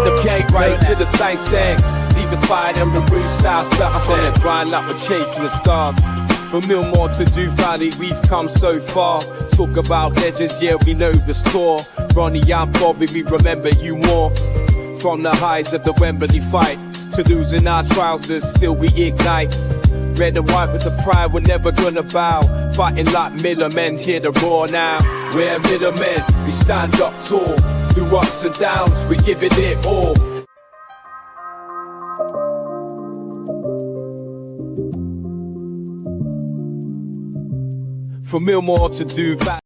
In the gate right to the side sex. Leave the fire and the roof style stuff. I'm on it, grind like we're chasing the stars. From Millmore to Du Valley, we've come so far. Talk about legends, yeah, we know the score. Ronnie and Bobby, we remember you more. From the highs of the Wembley fight to losing our trousers, still we ignite. Red and white with the pride, we're never gonna bow. Fighting like middlemen, hear the roar now. We're middlemen, we stand up tall. Through ups and downs, we give it all. From Millmore to Du Valley.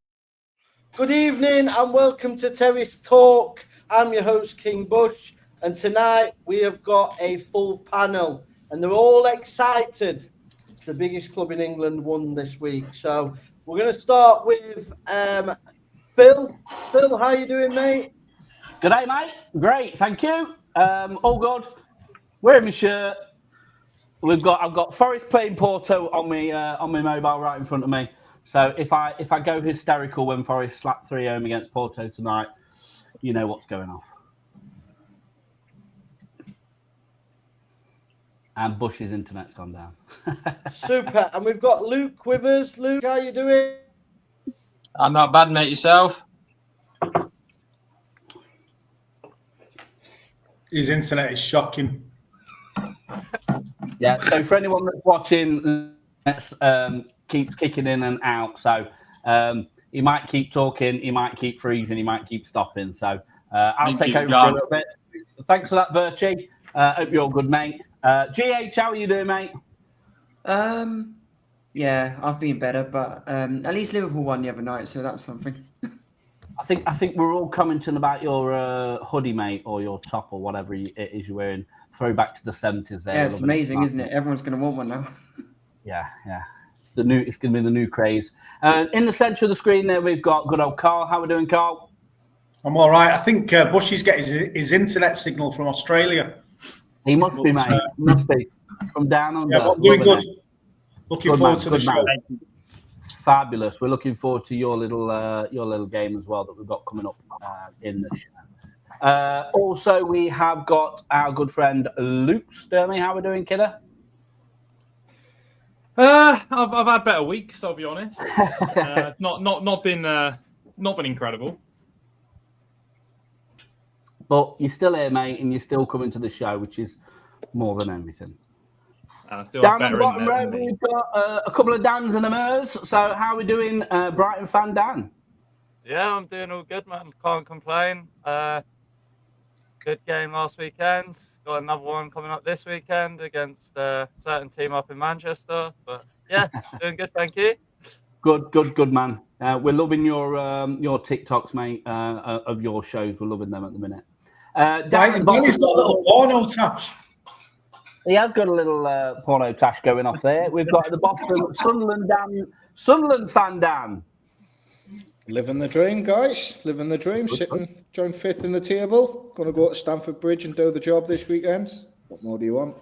Good evening and welcome to Terrace Talk. I'm your host, King Bush, and tonight we have got a full panel and they're all excited. It's the biggest club in England won this week. So we're going to start with Phil. Phil, how you doing, mate? Good day, mate. Great, thank you. All good. Wearing my shirt. I've got Forest playing Porto on my mobile right in front of me. So if I go hysterical when Forest slap 3 home against Porto tonight, you know what's going off. And Bush's internet's gone down. Super. And we've got Luke with us. Luke, how you doing? I'm not bad, mate. Yourself? His internet is shocking. Yeah, so for anyone that's watching, keeps kicking in and out. So he might keep talking, he might keep freezing, he might keep stopping. So I'll take over for a little bit. Thanks for that, Birchie. Hope you're good, mate. GH, how are you doing, mate? Yeah, I've been better, but at least Liverpool won the other night, so that's something. I think we're all commenting about your hoodie, mate, or your top, or whatever it is you're wearing. Throwback to the 70s there. Yeah, it's amazing, isn't it? Everyone's going to want one now. Yeah. It's going to be the new craze. In the centre of the screen there, we've got good old Carl. How are we doing, Carl? I'm all right. I think Bushy's getting his internet signal from Australia. He must be, mate. He must be. From down under. Yeah, doing good. Looking forward to the show. Fabulous. We're looking forward to your little game as well that we've got coming up in the show. Also, we have got our good friend Luke Sturmey. How are we doing, kidder? I've had better weeks, I'll be honest. It's not been incredible. But you're still here, mate, and you're still coming to the show, which is more than anything. Still down better on the bottom row, we've got a couple of Dans and a Mers. So how are we doing, Brighton fan Dan? Yeah, I'm doing all good, man. Can't complain. Good game last weekend. Got another one coming up this weekend against a certain team up in Manchester. But yeah, doing good, thank you. Good, man. We're loving your TikToks, mate, of your shows. We're loving them at the minute. Danny's got a little porno tash. He has got a little porno tash going off there. We've got at the bottom Sunderland fan Dan. Living the dream, guys. Living the dream. Sitting joint 5th in the table. Going to go to Stamford Bridge and do the job this weekend. What more do you want?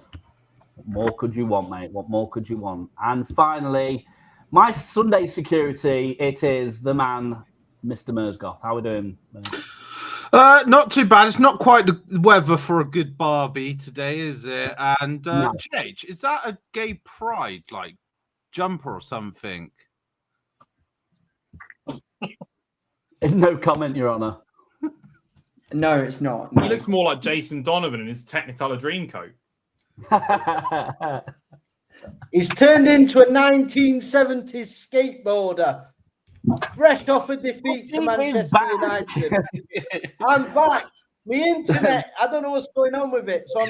What more could you want, mate? What more could you want? And finally, my Sunday security, it is the man, Mr. Mersgoth. How are we doing? Not too bad. It's not quite the weather for a good barbie today, is it? And No. JH, is that a gay pride like jumper or something? No comment, Your Honour. No, it's not. He looks more like Jason Donovan in his Technicolor Dreamcoat. He's turned into a 1970s skateboarder. Fresh off a defeat to Manchester United. I'm back. My internet, I don't know what's going on with it. So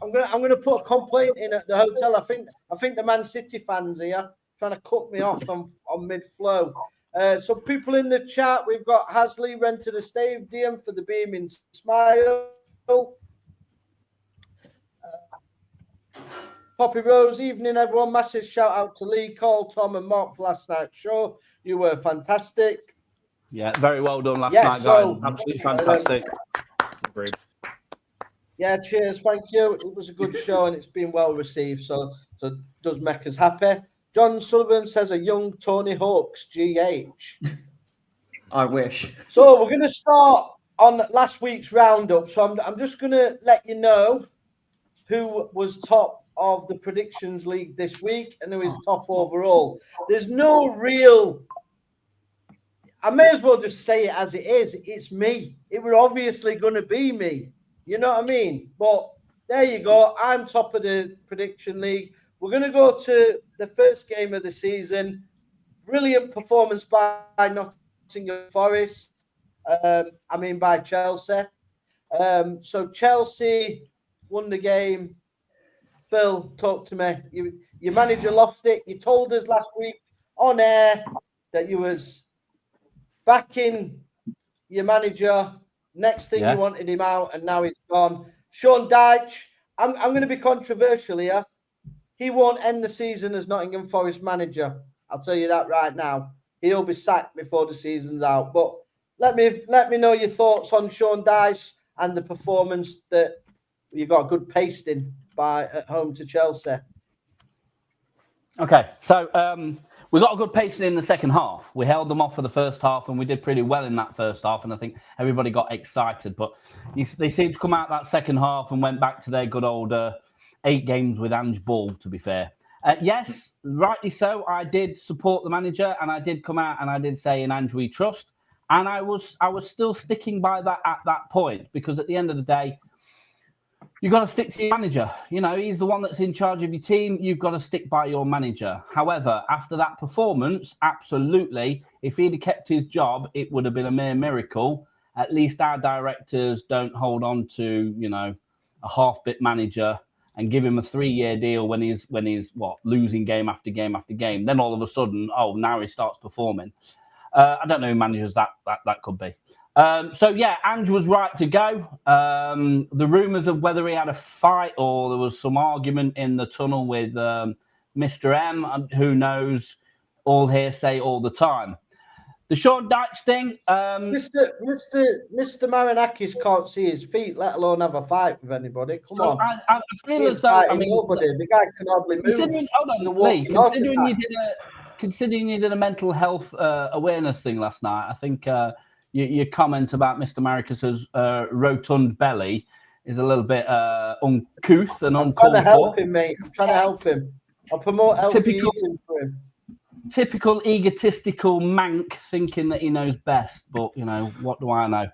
I'm gonna put a complaint in at the hotel. I think the Man City fans here trying to cut me off on mid-flow. So people in the chat, we've got Hasley rented a stadium for the Beaming Smile. Poppy Rose, evening everyone. Massive shout out to Lee, Carl, Tom and Mark for last night's show. You were fantastic. Yeah, very well done last night, guys. Absolutely fantastic. Agreed. Yeah, cheers. Thank you. It was a good show and it's been well received. So it does make us happy. John Sullivan says a young Tony Hawk's GH. I wish. So we're going to start on last week's roundup. So I'm just going to let you know who was top of the predictions league this week and who is top overall. There's no real. I may as well just say it as it is. It's me. It were obviously going to be me. You know what I mean? But there you go. I'm top of the prediction league. We're going to go to the first game of the season. Brilliant performance by Nottingham Forest. By Chelsea. So Chelsea won the game. Phil, talk to me. Your manager lost it. You told us last week on air that you was backing your manager. Next thing you wanted him out, and now he's gone. Sean Dyche, I'm going to be controversial here. He won't end the season as Nottingham Forest manager. I'll tell you that right now. He'll be sacked before the season's out. But let me know your thoughts on Sean Dyche and the performance that you got a good pasting by at home to Chelsea. Okay, so we got a good pacing in the second half. We held them off for the first half, and we did pretty well in that first half. And I think everybody got excited. But they seemed to come out that second half and went back to their good old 8 games with Ange Ball, to be fair. Yes, rightly so. I did support the manager, and I did come out and I did say in Ange we trust. And I was still sticking by that at that point, because at the end of the day, you've got to stick to your manager. You know, he's the one that's in charge of your team. You've got to stick by your manager. However, after that performance, absolutely, if he'd have kept his job, it would have been a mere miracle. At least our directors don't hold on to, you know, a half-bit manager and give him a 3-year deal when he's losing game after game after game. Then all of a sudden, now he starts performing. I don't know who managers that could be. Ange was right to go. The rumours of whether he had a fight or there was some argument in the tunnel with Mr. M, who knows, all hearsay all the time. The Sean Dyche thing. Mr. Marinakis can't see his feet, let alone have a fight with anybody. Come on. I feel as though nobody. The guy can hardly move. Considering you did a mental health awareness thing last night, I think your comment about Mr. Marcus's rotund belly is a little bit uncouth and uncalled for. I'm trying to help him, mate. I'm trying to help him. I'll promote healthy eating for him. Typical egotistical mank thinking that he knows best, but, you know, what do I know?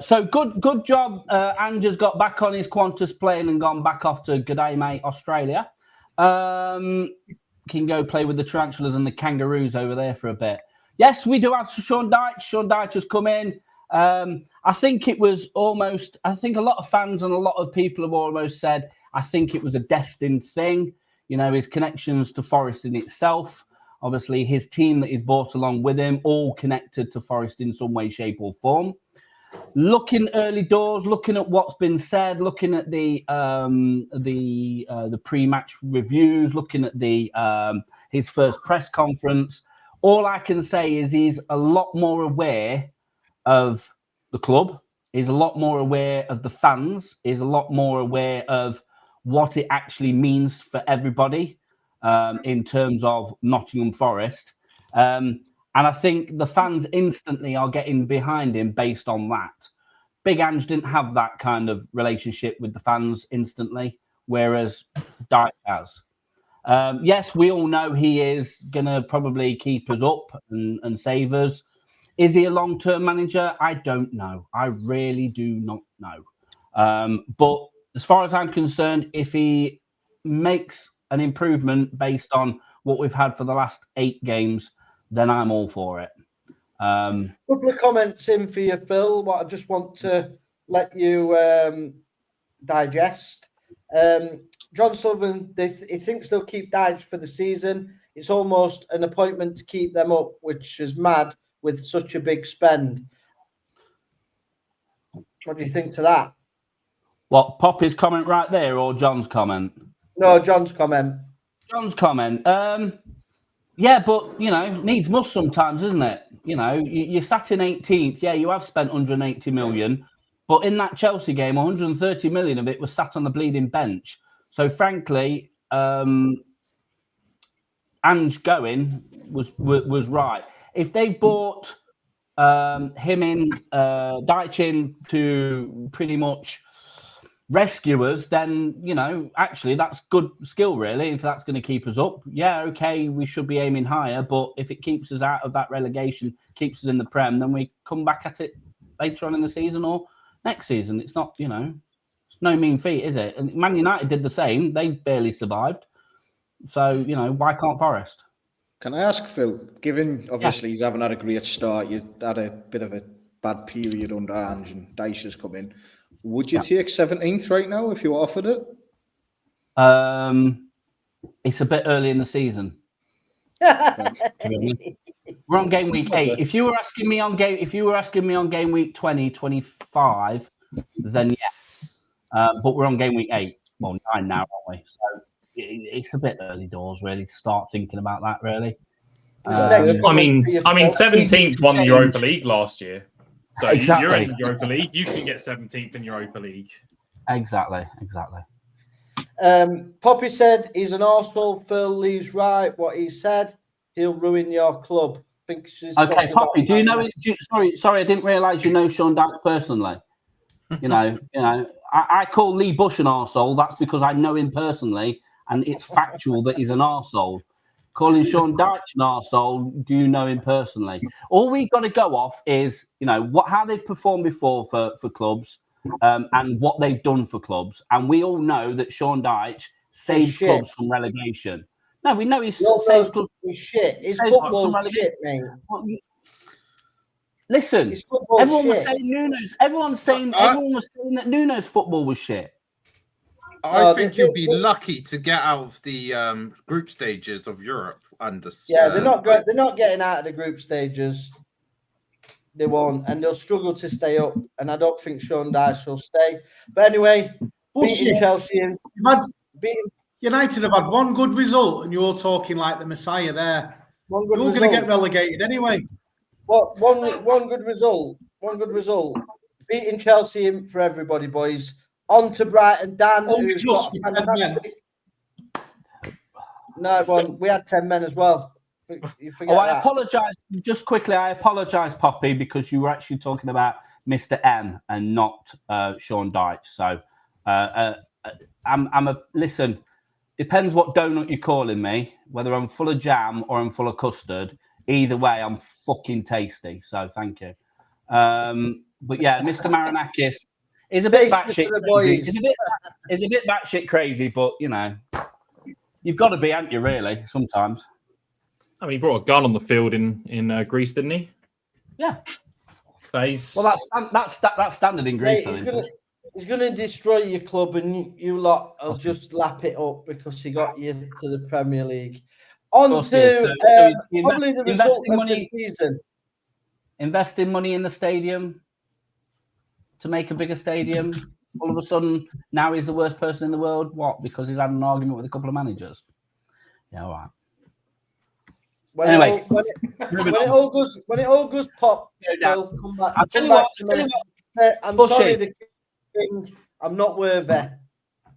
So good job. Ange has got back on his Qantas plane and gone back off to G'day, mate, Australia. Can go play with the tarantulas and the kangaroos over there for a bit. Yes, we do have Sean Dyche. Sean Dyche has come in. I think it was almost, I think a lot of fans and a lot of people have almost said, I think it was a destined thing. You know, his connections to Forest in itself. Obviously, his team that he's brought along with him, all connected to Forest in some way, shape or form. Looking early doors, looking at what's been said, looking at the pre-match reviews, looking at his first press conference. All I can say is he's a lot more aware of the club. He's a lot more aware of the fans. He's a lot more aware of what it actually means for everybody in terms of Nottingham Forest. And I think the fans instantly are getting behind him based on that. Big Ange didn't have that kind of relationship with the fans instantly, whereas Dyche has. Yes, we all know he is going to probably keep us up and save us. Is he a long-term manager? I don't know. I really do not know. But as far as I'm concerned, if he makes an improvement based on what we've had for the last 8 games, then I'm all for it. Couple of comments in for you, Phil. What I just want to let you digest. John Sullivan, he thinks they'll keep Dyche for the season. It's almost an appointment to keep them up, which is mad with such a big spend. What do you think to that? What, Poppy's comment right there or John's comment? No, John's comment. John's comment. Yeah, but, you know, needs must sometimes, isn't it? You know, you sat in 18th. Yeah, you have spent 180 million. But in that Chelsea game, 130 million of it was sat on the bleeding bench. So, frankly, Ange going was right. If they bought him in, Dyche in to pretty much rescue us, then, you know, actually that's good skill, really. If that's going to keep us up, yeah, okay, we should be aiming higher. But if it keeps us out of that relegation, keeps us in the Prem, then we come back at it later on in the season or next season. It's not, you know, it's no mean feat, is it? And Man United did the same. They barely survived. So, you know, why can't Forest? Can I ask, Phil, given obviously he's haven't had a great start, you had a bit of a bad period under Ange and Dyche has come in, would you take 17th right now if you were offered it? It's a bit early in the season. We're on game week 8. If you were asking me on game week 20, 25, then yeah. But we're on game week 8. Well, 9 now, aren't we? So it's a bit early doors, really, to start thinking about that, really. I mean, 17th won the Europa League last year. So exactly. You're in Europa League. You can get 17th in Europa League. Exactly. Poppy said he's an Arsenal. Phil Lee's right. What he said, he'll ruin your club. Okay, Poppy, do you know? Sorry, I didn't realise you know Sean Dyche personally. You know, I call Lee Bush an arsehole. That's because I know him personally, and it's factual that he's an arsehole. Calling Sean Dyche an arsehole, do you know him personally? All we've got to go off is, you know, how they've performed before for clubs, and what they've done for clubs. And we all know that Sean Dyche saved clubs from relegation. No, we know he saves clubs. He's shit. His football's shit, mate. Listen, everyone was saying Nuno's. Everyone was saying that Nuno's football was shit. I think you'll be lucky to get out of the group stages of Europe. Yeah, they're not great. They're not getting out of the group stages. They won't, and they'll struggle to stay up. And I don't think Sean Dyche will stay. But anyway, beating Chelsea and United have had one good result, and you're talking like the Messiah there. You're going to get relegated anyway. What one good result? One good result. Beating Chelsea in for everybody, boys. On to Brighton. Dan, who's got fantastic. No, we had 10 men as well. You forget that. I apologise. Just quickly, I apologise, Poppy, because you were actually talking about Mr. M and not Sean Dyche. So, listen. Depends what donut you're calling me. Whether I'm full of jam or I'm full of custard. Either way, I'm fucking tasty. So, thank you. But yeah, Mr. Marinakis is a bit batshit crazy. It's a bit batshit crazy, but you know, you've got to be, haven't you? Really, sometimes. I mean, he brought a gun on the field in Greece, didn't he? Yeah. Well, that's standard in Greece. He's going to destroy your club, and you lot will just lap it up because he got you to the Premier League. On to probably the result of the season. Investing money in the stadium to make a bigger stadium. All of a sudden, now he's the worst person in the world. What? Because he's had an argument with a couple of managers. Yeah, all right. When it all goes pop, Phil, come back. I'll tell you what. I'm sorry, the king. I'm not worthy.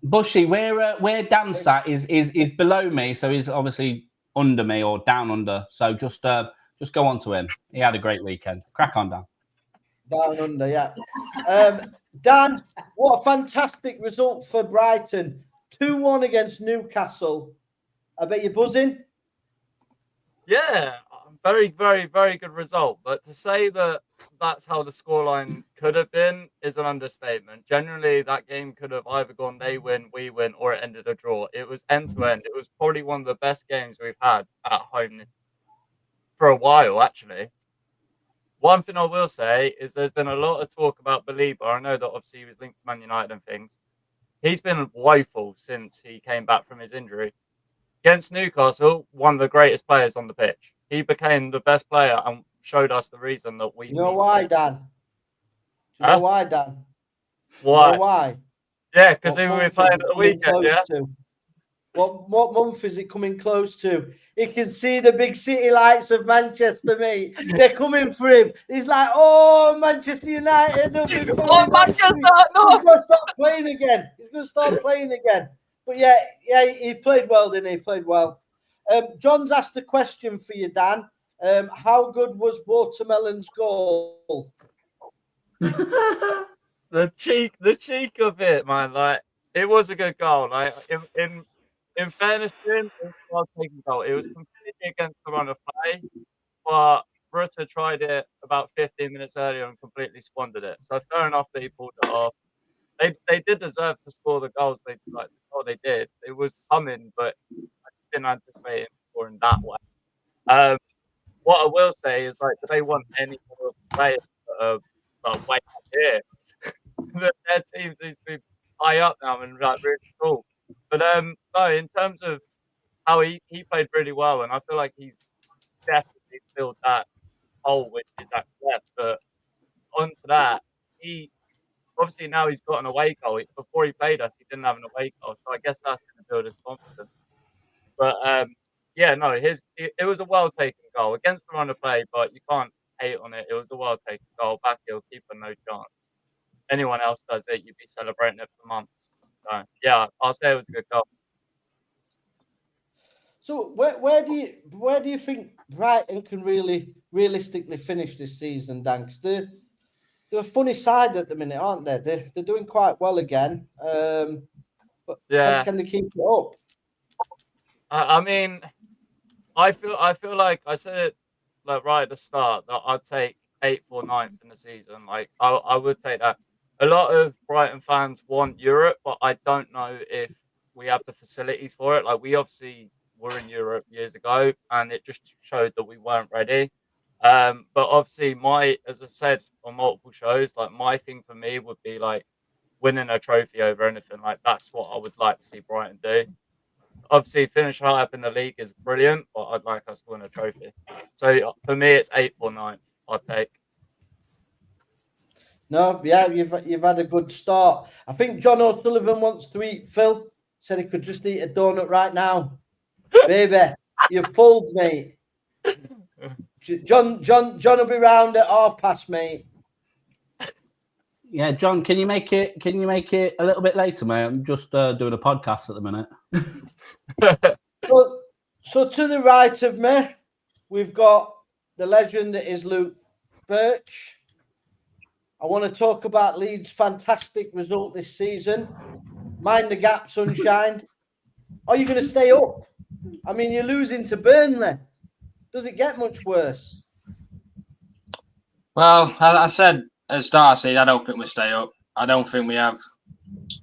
Bushy, where Dan sat is below me, so he's obviously under me or down under. So just go on to him. He had a great weekend. Crack on, Dan. Down under, yeah. Dan, what a fantastic result for Brighton. 2-1 against Newcastle. I bet you're buzzing. Yeah, very, very, very good result. But to say that that's how the scoreline could have been is an understatement. Generally, that game could have either gone they win, we win, or it ended a draw. It was end to end. It was probably one of the best games we've had at home for a while, actually. One thing I will say is there's been a lot of talk about Belieber. I know that obviously he was linked to Man United and things. He's been woeful since he came back from his injury. Against Newcastle, one of the greatest players on the pitch. He became the best player and showed us the reason that we... Do you know why, Dan? Do you know why, Dan? Why? You know why? Yeah, because we were playing at the weekend, yeah? What month is it coming close to? He can see the big city lights of Manchester, mate. They're coming for him. He's like, oh, Manchester United. Oh, Manchester, no! He's going to start playing again. He's going to start playing again. But yeah, he played well, didn't he? He played well. John's asked a question for you, Dan. How good was Watermelon's goal? The cheek of it, man. Like, it was a good goal. Like, in fairness to him, it was a well-taken goal. It was completely against the run of play, but Rutter tried it about 15 minutes earlier and completely squandered it. So fair enough that he pulled it off. They did deserve to score the goals the goal they did. It was coming, but I didn't anticipate him scoring that way. What I will say is, like, do they want any more players that are way up here? Their teams needs to be high up now and like really cool. But no, in terms of how he played really well, and I feel like he's definitely filled that hole which is at left. But onto that, he obviously now he's got an away goal. Before he played us, he didn't have an away goal, so I guess that's going to build his confidence. But yeah, no, it was a well taken goal against the run of play, but you can't hate on it. It was a well taken goal. Back heel keeper, no chance. Anyone else does it, you'd be celebrating it for months. So yeah, I'll say it was a good goal. So where do you think Brighton can realistically finish this season, Danks? They're a funny side at the minute, aren't they? They're doing quite well again. But yeah, can they keep it up? I mean, I feel like I said it like right at the start that I'd take 8th or 9th in the season. Like I would take that. A lot of Brighton fans want Europe, but I don't know if we have the facilities for it. Like, we obviously were in Europe years ago, and it just showed that we weren't ready. But obviously, as I've said on multiple shows, like, my thing for me would be like winning a trophy over anything. Like, that's what I would like to see Brighton do. Obviously, finish high up in the league is brilliant, but I'd like us to win a trophy. So for me, it's 8th or 9th. I'd take. No, yeah, you've had a good start. I think John O'Sullivan wants to eat Phil. Said he could just eat a donut right now. Baby, you've pulled, mate. John will be round at 12:30, mate. Yeah, John, can you make it a little bit later, mate? I'm just doing a podcast at the minute. So to the right of me, we've got the legend that is Luke Birch. I want to talk about Leeds' fantastic result this season. Mind the gap, sunshine. Are you going to stay up? I mean, you're losing to Burnley. Does it get much worse? Well, I said at the start, I don't think we stay up. I don't think we have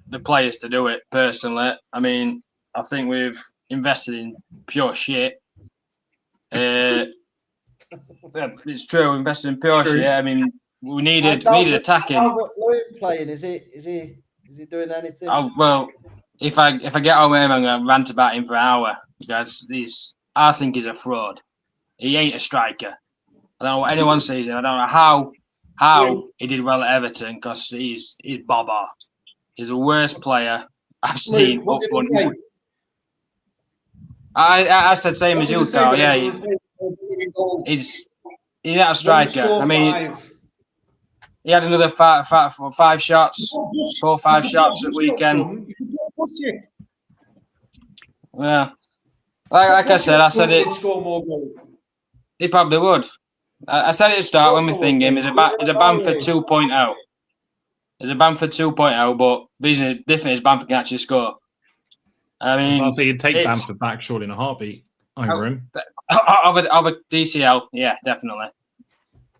the players to do it, personally. I mean, I think we've invested in pure shit. It's true, we invested in pure shit. I mean, we needed attacking. Albert Lewin playing? Is he doing anything? Oh, well, if I get home, I'm going to rant about him for an hour because I think he's a fraud. He ain't a striker. I don't know what anyone sees him. I don't know how he did well at Everton because he's Baba. He's the worst player I've seen up front. I said same as you, Carl. Yeah, he's not a striker. I mean, he had another 5 shots, 4 or 5 shots at weekend. Yeah, like I said it. He probably would. I said at the start when we think him, he's a Bamford 2.0. He's a Bamford 2.0, but the reason different is Bamford can actually score. I mean, I'll say you'd take Bamford back surely in a heartbeat over him. Over DCL, yeah, definitely.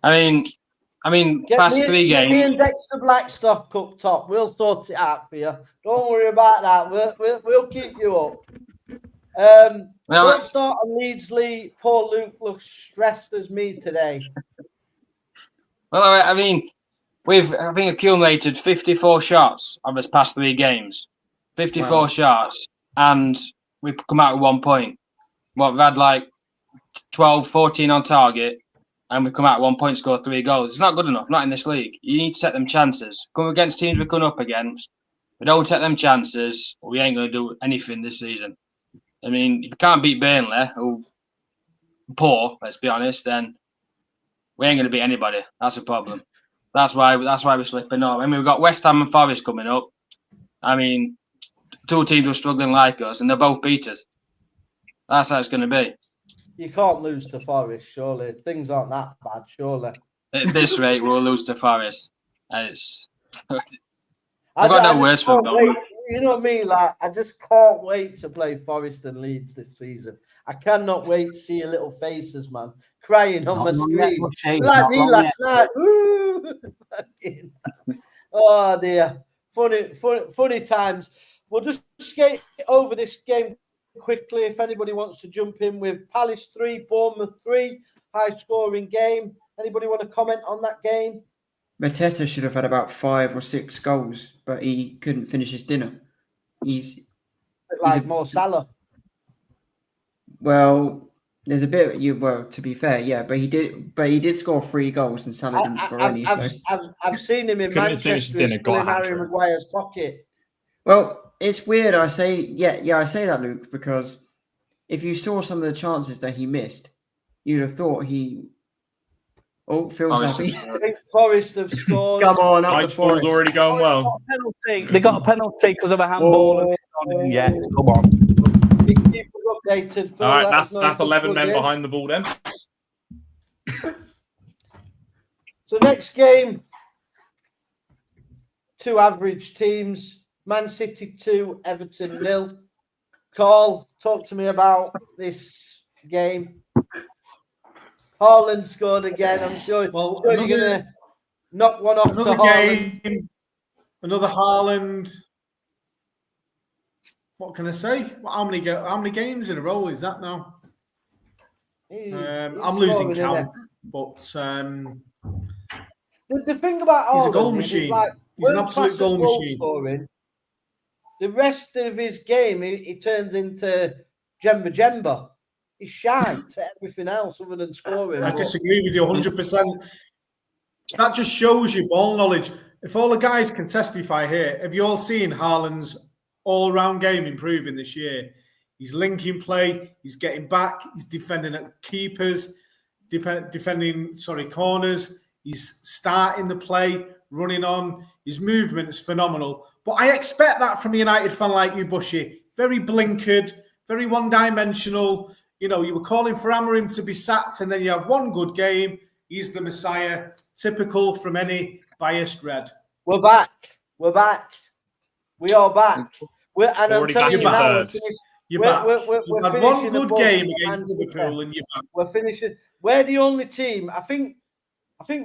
I mean, past 3 games. Get me and Dexter Blackstock up top. We'll sort it out for you. Don't worry about that. We'll keep you up. Don't start on Leeds Lee. Poor Luke looks stressed as me today. Well, I mean, we've accumulated 54 shots over the past 3 games. 54 shots, and we've come out with 1 point. We've had like 12, 14 on target, and we come out 1 point, score 3 goals. It's not good enough, not in this league. You need to set them chances. Come against teams we're coming up against. We don't take them chances, we ain't going to do anything this season. I mean, if you can't beat Burnley, who poor, let's be honest, then we ain't going to beat anybody. That's a problem. That's why we're slipping up. I mean, we've got West Ham and Forest coming up. I mean, 2 teams are struggling like us, and they're both beat us. That's how it's going to be. You can't lose to Forest, surely. Things aren't that bad, surely. At this rate, we'll lose to Forest. It's... I've got no words for them. You know what I mean? Like, I just can't wait to play Forest and Leeds this season. I cannot wait to see your little faces, man, crying on my screen. Like me last night. Oh, dear. Funny times. We'll just skate over this game quickly. If anybody wants to jump in with Palace 3, Bournemouth 3, high-scoring game. Anybody want to comment on that game? Mateta should have had about 5 or 6 goals, but he couldn't finish his dinner. He's like Mo Salah. Well, there's a bit. To be fair, yeah, but he did score 3 goals, and Salah didn't score any. I've seen him in Manchester in Harry Maguire's pocket. Well, it's weird. I say that, Luke, because if you saw some of the chances that he missed, you'd have thought he. Oh, Phil's happy. I think Forest have scored. Come on, up the Forest. Already going well. They got a penalty because of a handball. Yeah, come on. Keep updated. All right, that's 11 men behind the ball then. So next game, 2 average teams. Man City 2, Everton 0. Carl, talk to me about this game. Haaland scored again. I'm sure, you're going to knock one off to Haaland. Game, another Haaland. What can I say? How many games in a row is that now? I'm losing count. But the thing about Haaland, he's a goal machine. He's an absolute goal machine. Scoring, the rest of his game, he turns into Jemba. He's shy to everything else other than scoring. I disagree with you 100%. That just shows you ball knowledge. If all the guys can testify here, have you all seen Haaland's all-round game improving this year? He's linking play, he's getting back, he's defending at keepers, defending corners, he's starting the play, running on. His movement is phenomenal. But I expect that from a United fan like you, Bushy. Very blinkered, very one-dimensional. You know, you were calling for Amorim to be sacked, and then you have one good game. He's the Messiah, typical from any biased red. We're back. We are back. And I'm telling you now, you're back. We've had one good game against Liverpool, and you're back. We're finishing. We're the only team. I think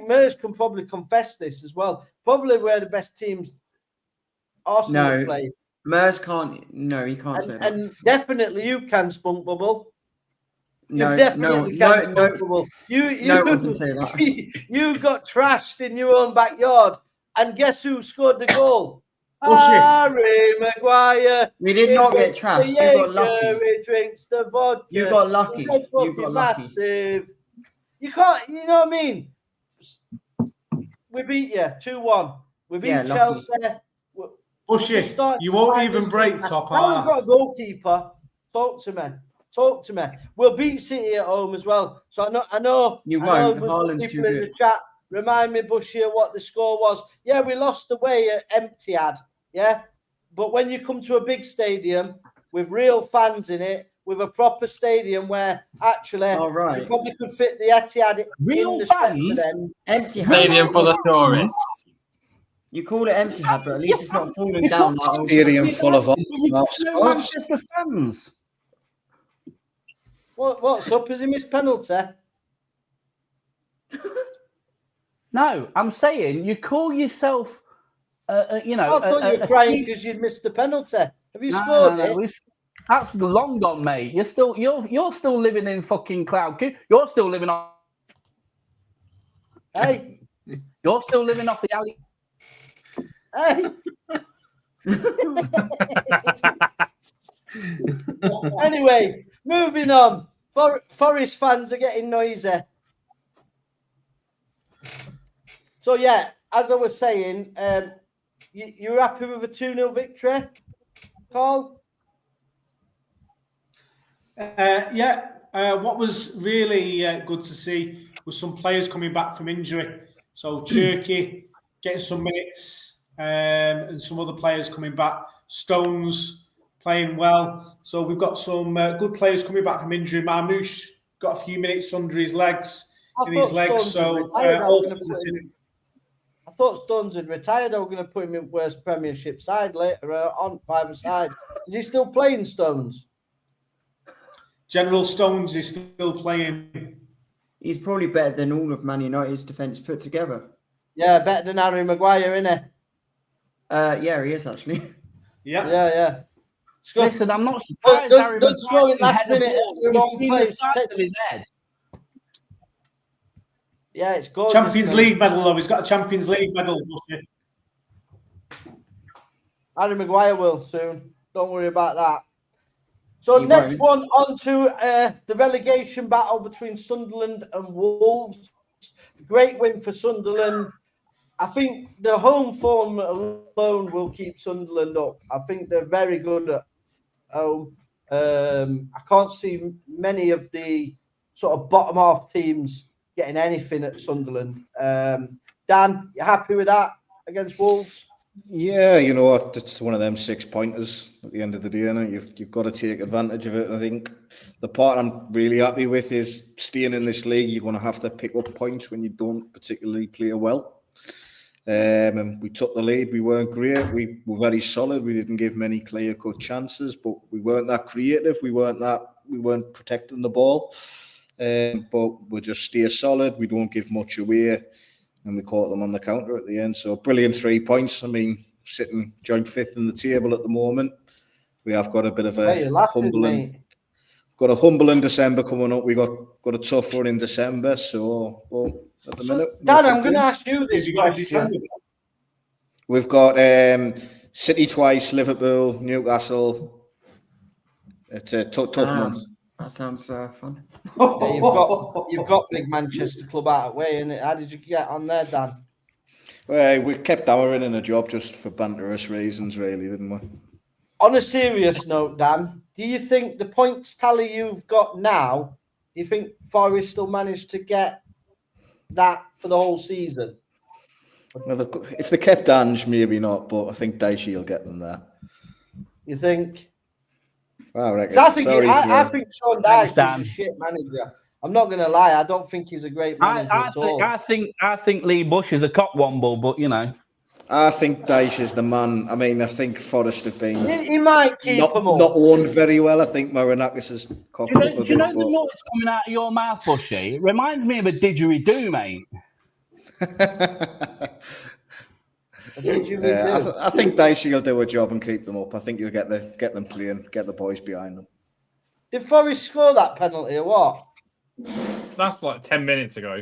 Mers can probably confess this as well. Probably we're the best teams Arsenal play. Mers can't. No, he can't say that. And definitely you can, Spunk Bubble. No, you definitely can, Spunk Bubble. No one can say that. You got trashed in your own backyard, and guess who scored the goal? Harry Maguire. We did not get trashed. You got lucky. He drinks the vodka. You got lucky. You got massive. You can't. You know what I mean? We beat you 2-1. We beat Chelsea. Bushy, you won't even break top half. Now we've got a goalkeeper. Talk to me. We'll beat City at home as well. So I know. You won't. Haaland's too good. In the chat, remind me, Bushy, what the score was. Yeah, we lost away at Etihad. Yeah, but when you come to a big stadium with real fans in it, with a proper stadium where actually you probably could fit the Etihad real in the fans. Empty stadium for the tourists. You call it Etihad, but at least it's not falling down. Stadium full of Manchester fans. What's up? Has he missed penalty? No, I'm saying you call yourself. I thought you were crying because you'd missed the penalty. Have you scored it? That's long gone, mate. You're still living in fucking cloud. You're still living on. Hey, you're still living off the alley. Hey. Anyway, moving on. Forest fans are getting noisy. So yeah, as I was saying, you're happy with a 2-0 victory, Carl? What was really good to see was some players coming back from injury. So Turkey getting some minutes, and some other players coming back. Stones playing well. So we've got some good players coming back from injury. Marmoush got a few minutes under his legs. I thought Stones had retired. I was going to put him in worst Premiership side later on, 5-a-side. Is he still playing, Stones? General Stones is still playing. He's probably better than all of Man United's defence put together. Yeah, better than Harry Maguire, isn't he? Yeah, he is actually. Yeah. Listen, I'm not surprised. Don't throw it last minute at the wrong place. His head. Yeah, it's gorgeous. Champions League medal, though. He's got a Champions League medal. Harry Maguire will soon. Don't worry about that. So next one on to the relegation battle between Sunderland and Wolves. Great win for Sunderland. I think the home form alone will keep Sunderland up. I think they're very good at home. I can't see many of the sort of bottom half teams getting anything at Sunderland. Dan, you happy with that against Wolves? Yeah, you know what? It's one of them 6-pointers at the end of the day, and you've got to take advantage of it. I think the part I'm really happy with is staying in this league. You're going to have to pick up points when you don't particularly play well. And we took the lead. We weren't great. We were very solid. We didn't give many clear-cut chances, but we weren't that creative. We weren't protecting the ball. But we just stay solid. We don't give much away. And we caught them on the counter at the end. So brilliant 3 points. I mean, sitting joint 5th in the table at the moment. We have got a bit of a humbling. Got a humbling December coming up. We got a tough one in December. So, well, at the minute, Dan, I'm going to ask you this question. We've got City twice, Liverpool, Newcastle. It's a tough month. That sounds fun. Yeah, you've got big Manchester club out of the way, innit? How did you get on there, Dan? Well, we kept hammering in a job just for banterous reasons, really, didn't we? On a serious note, Dan, do you think the points tally you've got now, do you think Forest will manage to get that for the whole season? If they kept Ange, maybe not, but I think Dyche will get them there. You think? I think Sean Dyche is a shit manager. I'm not going to lie. I don't think he's a great manager at all. I think Lee Bush is a cockwomble, but you know. I think Dyche is the man. I mean, I think Forest have been. He might keep them up. Not owned very well. I think Marinakis has cocked up a bit. Do you know the noise coming out of your mouth, Bushy? It reminds me of a didgeridoo, mate. I think Dyche will do a job and keep them up. I think you'll get them playing, get the boys behind them. Did Forest score that penalty or what? That's like 10 minutes ago.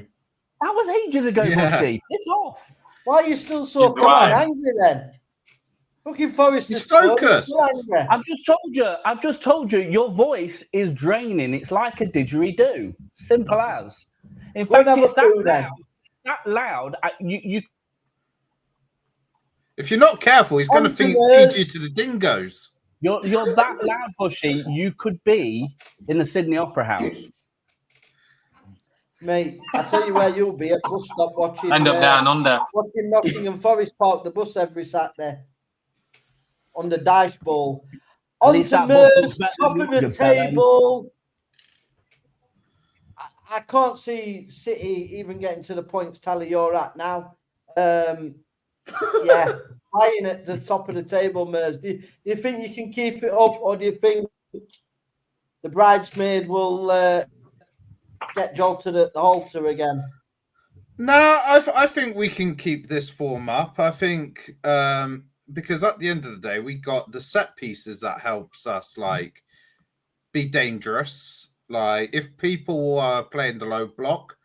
That was ages ago, Bushy. It's off. Why are you still so angry then? Fucking Forest is focused. I've just told you your voice is draining. It's like a didgeridoo. Simple as. In fact, it's that loud. You If you're not careful, he's going to feed you to the dingoes. You're that loud, Bushy. You could be in the Sydney Opera House. Mate, I tell you where you'll be at bus stop watching. End up down under. Watching Nottingham Forest park the bus every Saturday on the dice ball. On to Mers, top of the table. I can't see City even getting to the points tally you're at now. Yeah, lying at the top of the table, Mers. Do you think you can keep it up, or do you think the bridesmaid will get jolted at the halter again? No, I think we can keep this form up. I think because at the end of the day, we got the set pieces that helps us like be dangerous. Like if people are playing the low block,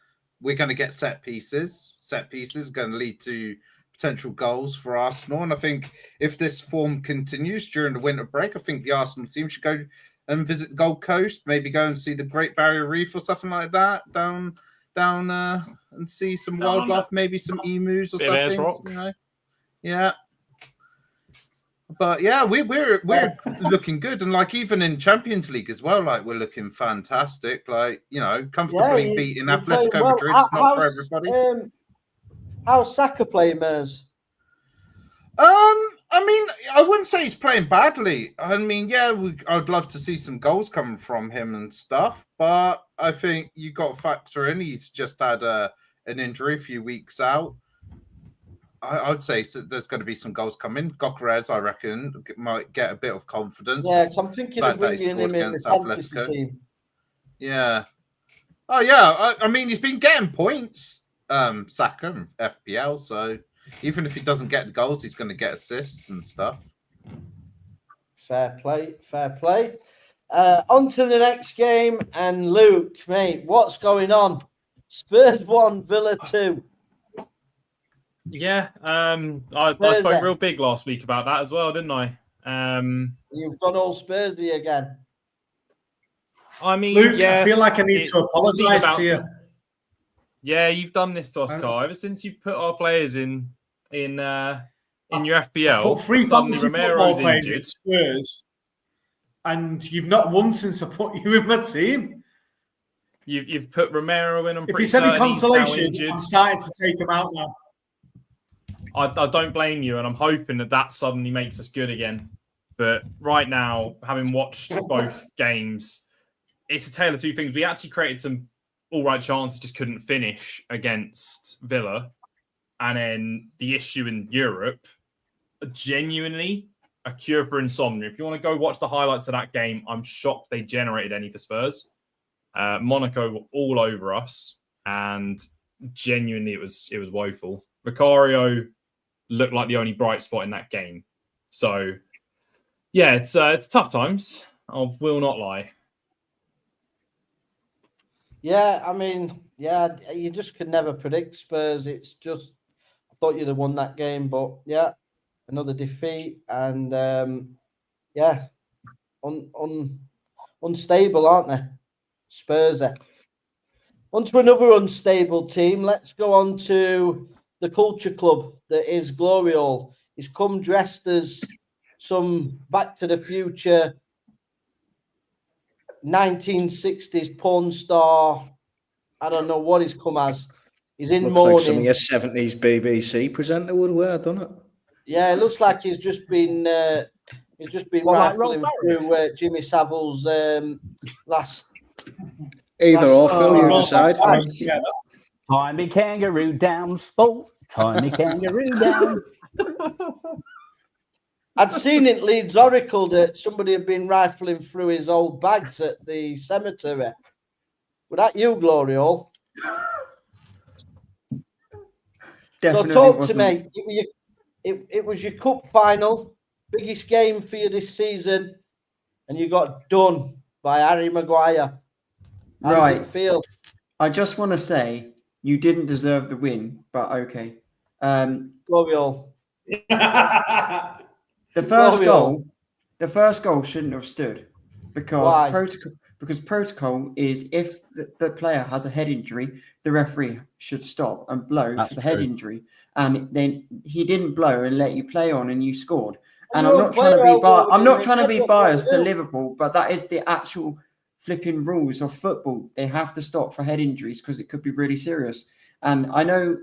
we're going to get set pieces. Set pieces going to lead to potential goals for Arsenal. And I think if this form continues during the winter break, I think the Arsenal team should go and visit the Gold Coast, maybe go and see the Great Barrier Reef or something like that down and see some wildlife, maybe some emus or something. You know? Yeah. But yeah, we're looking good, and like even in Champions League as well, like we're looking fantastic. Like comfortably beating Atletico Madrid. It's not for everybody. How's Saka playing, Mers? I mean, I wouldn't say he's playing badly. I mean, yeah, I'd love to see some goals coming from him and stuff, but I think you got to factor in he's just had an injury a few weeks out. I would say there's going to be some goals coming. Gokrez, I reckon, might get a bit of confidence. Yeah, because I'm thinking of bringing him in the fantasy team. Yeah. Oh, yeah. I mean, he's been getting points, Saka and FPL, so even if he doesn't get the goals, he's going to get assists and stuff. Fair play, fair play. On to the next game, and Luke, mate, what's going on? Spurs 1, Villa 2. Yeah, I spoke real big last week about that as well, didn't I? You've gone all Spursy again. I mean, Luke, yeah, I feel like I need to apologise to you. Yeah, you've done this to us, Carl. Ever since you put our players in your FPL, put 3 suddenly fantasy football Romero's players injured. at Spurs, and you've not won since I put you in my team. You've put Romero in. If he's any consolation, I'm starting to take him out now. I don't blame you, and I'm hoping that suddenly makes us good again. But right now, having watched both games, it's a tale of two things. We actually created some all right chances, just couldn't finish against Villa. And then the issue in Europe, genuinely a cure for insomnia. If you want to go watch the highlights of that game, I'm shocked they generated any for Spurs. Monaco were all over us, and genuinely it was woeful. Vicario looked like the only bright spot in that game. So, yeah, it's tough times. I will not lie. Yeah, I mean, yeah, you just could never predict Spurs. It's just, I thought you'd have won that game, but yeah, another defeat, and yeah, unstable, aren't they? Spurs. On to another unstable team. Let's go on to the culture club that is Gloriole. He's come dressed as some Back to the Future 1960s porn star. I don't know what he's come as. He's in mourning. Looks like some of your 70s BBC presenter would wear, doesn't it? Yeah, it looks like he's just been rifling through Jimmy Savile's last. Either or, Phil, you decide. Tie me kangaroo down, sport. Tie me kangaroo down. I'd seen it Leeds Oracle that somebody had been rifling through his old bags at the cemetery. Was that you, Gloriole? So talk to me. It was your cup final, biggest game for you this season, and you got done by Harry Maguire. How Right. does it feel? I just want to say you didn't deserve the win, but okay. Gloriole. The first goal shouldn't have stood because protocol is if the player has a head injury, the referee should stop and blow for the head injury. And then he didn't blow and let you play on, and you scored. And I'm not trying to be biased to Liverpool, but that is the actual flipping rules of football. They have to stop for head injuries because it could be really serious. And I know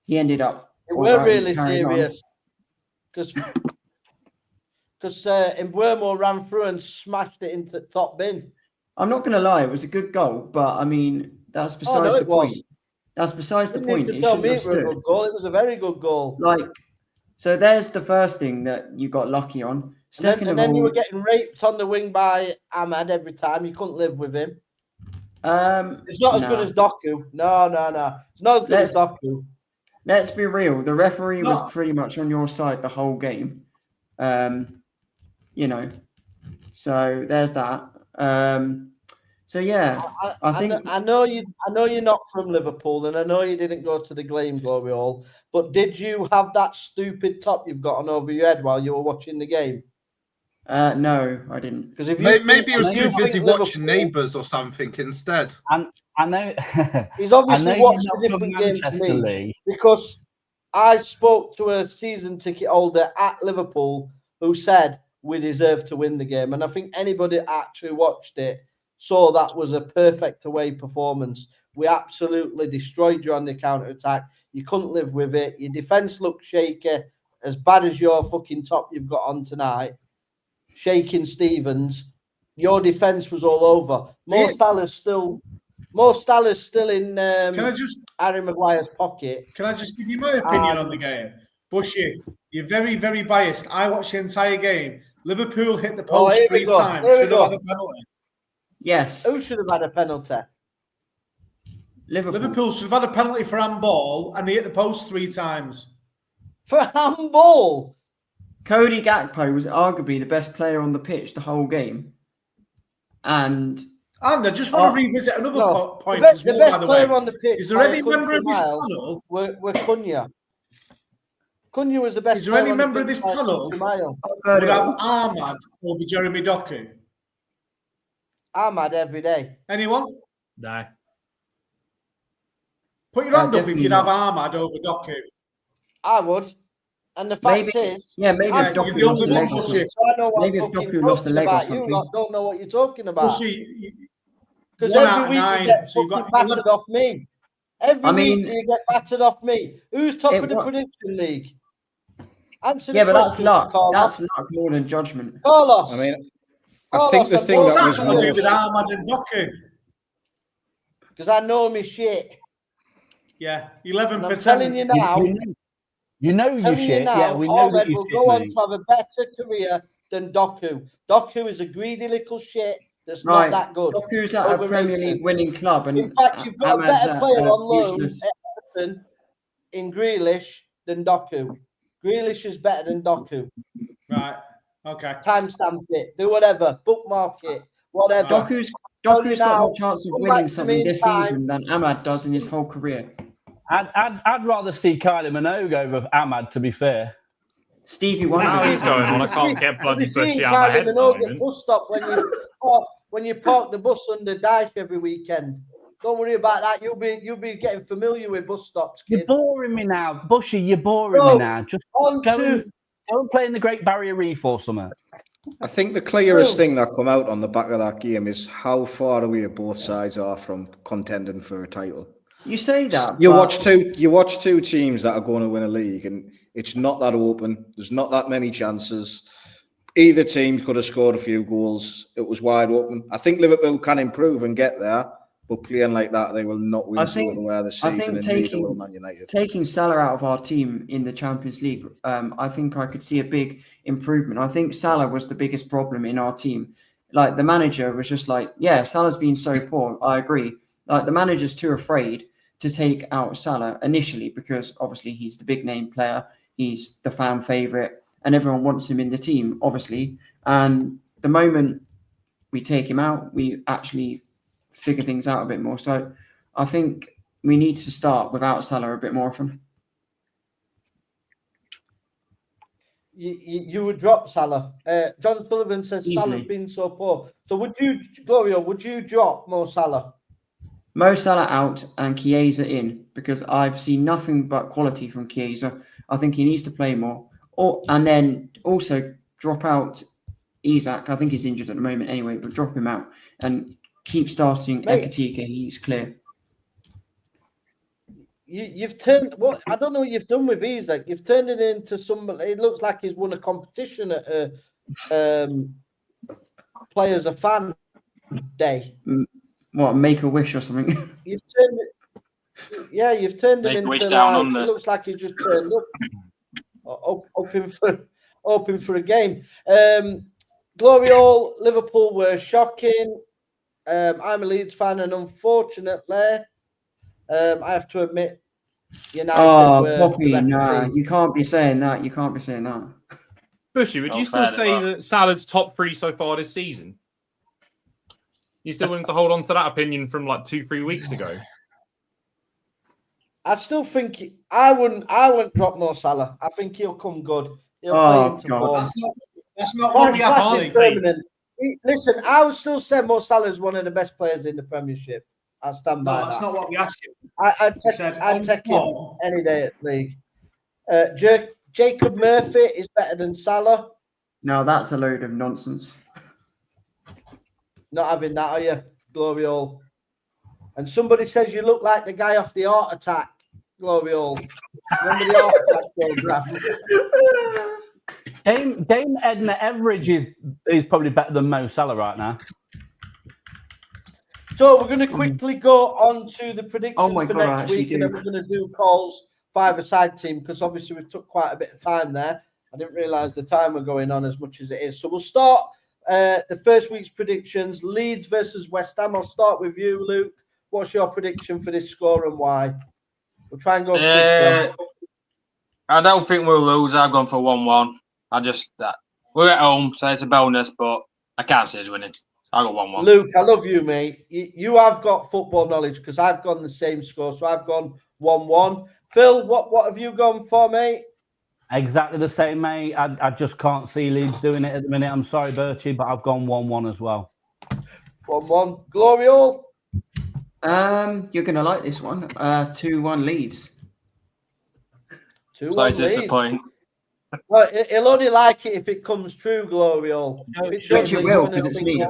he ended up. It were really serious because Mbeumo ran through and smashed it into the top bin. I'm not going to lie, it was a good goal, but I mean that's besides the point. That's besides the point. It was a good goal. It was a very good goal. So there's the first thing that you got lucky on. Second and then you were getting raped on the wing by Ahmad every time. You couldn't live with him. It's not as good as Doku. No. It's not as good as Doku. Let's be real. The referee was pretty much on your side the whole game. So there's that. So yeah, I know you're not from Liverpool, and I know you didn't go to the Gloriole. But did you have that stupid top you've got on over your head while you were watching the game? No, I didn't. Because maybe he was too busy watching Neighbours or something instead. And I know he's obviously watched a different game to me because I spoke to a season ticket holder at Liverpool who said we deserve to win the game, and I think anybody that actually watched it saw that was a perfect away performance. We absolutely destroyed you on the counter attack. You couldn't live with it. Your defense looked shaky. as bad as your fucking top you've got on tonight, shaking Stevens, your defence was all over. Mo Salah's still in Harry Maguire's pocket. Can I just give you my opinion on the game? Bushy, you're very, very biased. I watched the entire game. Liverpool hit the post 3 times. Should have had a penalty. Yes. Who should have had a penalty? Liverpool should have had a penalty for handball, and they hit the post 3 times. For handball? Cody Gakpo was arguably the best player on the pitch the whole game. And I just want to revisit another point the as well, best by the player way. on the pitch Is there any member of this mile panel? Were Cunha. Cunha was the best. Is there any member of this panel would have Ahmad over Jeremy Doku? Ahmad every day. Anyone? No. Put your hand up if you'd have Ahmad over Doku. I would. And the fact is, maybe if Doku lost a leg or something. Maybe if Doku lost a leg or something. You don't know what you're talking about. Because 1 every out of week 9, you get so you've got battered off me. Every week you get battered off me. Who's top of the prediction league? Answer the but that's question, luck. Carlos. That's luck more than judgment. Carlos. I mean, I think the thing that was to do with Ahmad and Doku. Because I know me shit. Yeah, 11%. I'm telling you now. You know you shit. Yeah, we know that you will shit, go on mate. to have a better career than Doku. Doku is a greedy little shit that's not that good. Doku's at a Premier League winning club. And in fact, you've got a better player on loan useless. at Everton in Grealish than Doku. Grealish is better than Doku. Right. Okay. Timestamp it. Do whatever. Bookmark it. Whatever. Doku's got more chance of winning something this season than Ahmad does in his whole career. I'd rather see Kylie Minogue over Ahmad, to be fair. Stevie Wonder. Now he's going on. I can't get bloody Bushy out of my head. At bus stop when you park the bus under Dyche every weekend. Don't worry about that. You'll be getting familiar with bus stops, kid. You're boring me now, Bushy. You're boring me now. Just go and play in the Great Barrier Reef or something. I think the clearest thing that come out on the back of that game is how far away both sides are from contending for a title. You say that. You watch two teams that are going to win a league, and it's not that open. There's not that many chances. Either team could have scored a few goals. It was wide open. I think Liverpool can improve and get there, but playing like that, they will not win silverware this season. And neither will Man United. Taking Salah out of our team in the Champions League, I think I could see a big improvement. I think Salah was the biggest problem in our team. Like the manager was just like, yeah, Salah's been so poor. I agree. Like the manager's too afraid to take out Salah initially because obviously he's the big name player. He's the fan favourite and everyone wants him in the team, obviously. And the moment we take him out, we actually figure things out a bit more. So I think we need to start without Salah a bit more often. You would drop Salah. John Sullivan says Easily. Salah's been so poor. So would you drop Mo Salah? Mo Salah out and Chiesa in because I've seen nothing but quality from Chiesa. I think he needs to play more. And then also drop out Isak. I think he's injured at the moment anyway, but drop him out and keep starting Ekitike. He's clear. You've turned what I don't know what you've done with Isak. You've turned it into somebody. It looks like he's won a competition at Players a Fan Day. What, make a wish or something? You've turned it into like, it looks like he's just turned up, hoping for a game. Glory all, Liverpool were shocking. I'm a Leeds fan, and unfortunately, I have to admit, United were Poppy, nah, you can't be saying that. You can't be saying that. Bushy, would you still say that Salah's top 3 so far this season? You still willing to hold on to that opinion from like 2-3 weeks ago? I still think I wouldn't drop Mo Salah. I think he'll come good. He'll play into form. That's not what we actually think. Listen, I would still say Mo Salah is one of the best players in the Premiership. I stand by that. That's not what we asked you. I'd take him any day at league. Jacob Murphy is better than Salah. No, that's a load of nonsense. Not having that, are you, Glory all? And somebody says you look like the guy off the Heart Attack. Glory all. Remember the half-back program? Dame Edna Everidge is probably better than Mo Salah right now. So we're going to quickly go on to the predictions for God, next week, and then we're going to do calls five-a-side team, because obviously we took quite a bit of time there. I didn't realise the time were going on as much as it is. So we'll start the first week's predictions. Leeds versus West Ham. I'll start with you, Luke. What's your prediction for this score and why? We'll try and go quickly. I don't think we'll lose. I've gone for 1-1. We're at home, so it's a bonus, but I can't see us winning. I'll go 1-1. Luke, I love you, mate. You have got football knowledge, because I've gone the same score, so I've gone 1-1. Phil, what have you gone for, mate? Exactly the same, mate. I just can't see Leeds doing it at the minute. I'm sorry, Birchie, but I've gone 1-1 as well. 1-1. Glory all. You're going to like this one. 2-1 Leeds. 2-1 Sorry to Leeds. disappoint. Well, he'll only like it if it comes true, Glory all. Which it will, because it's me.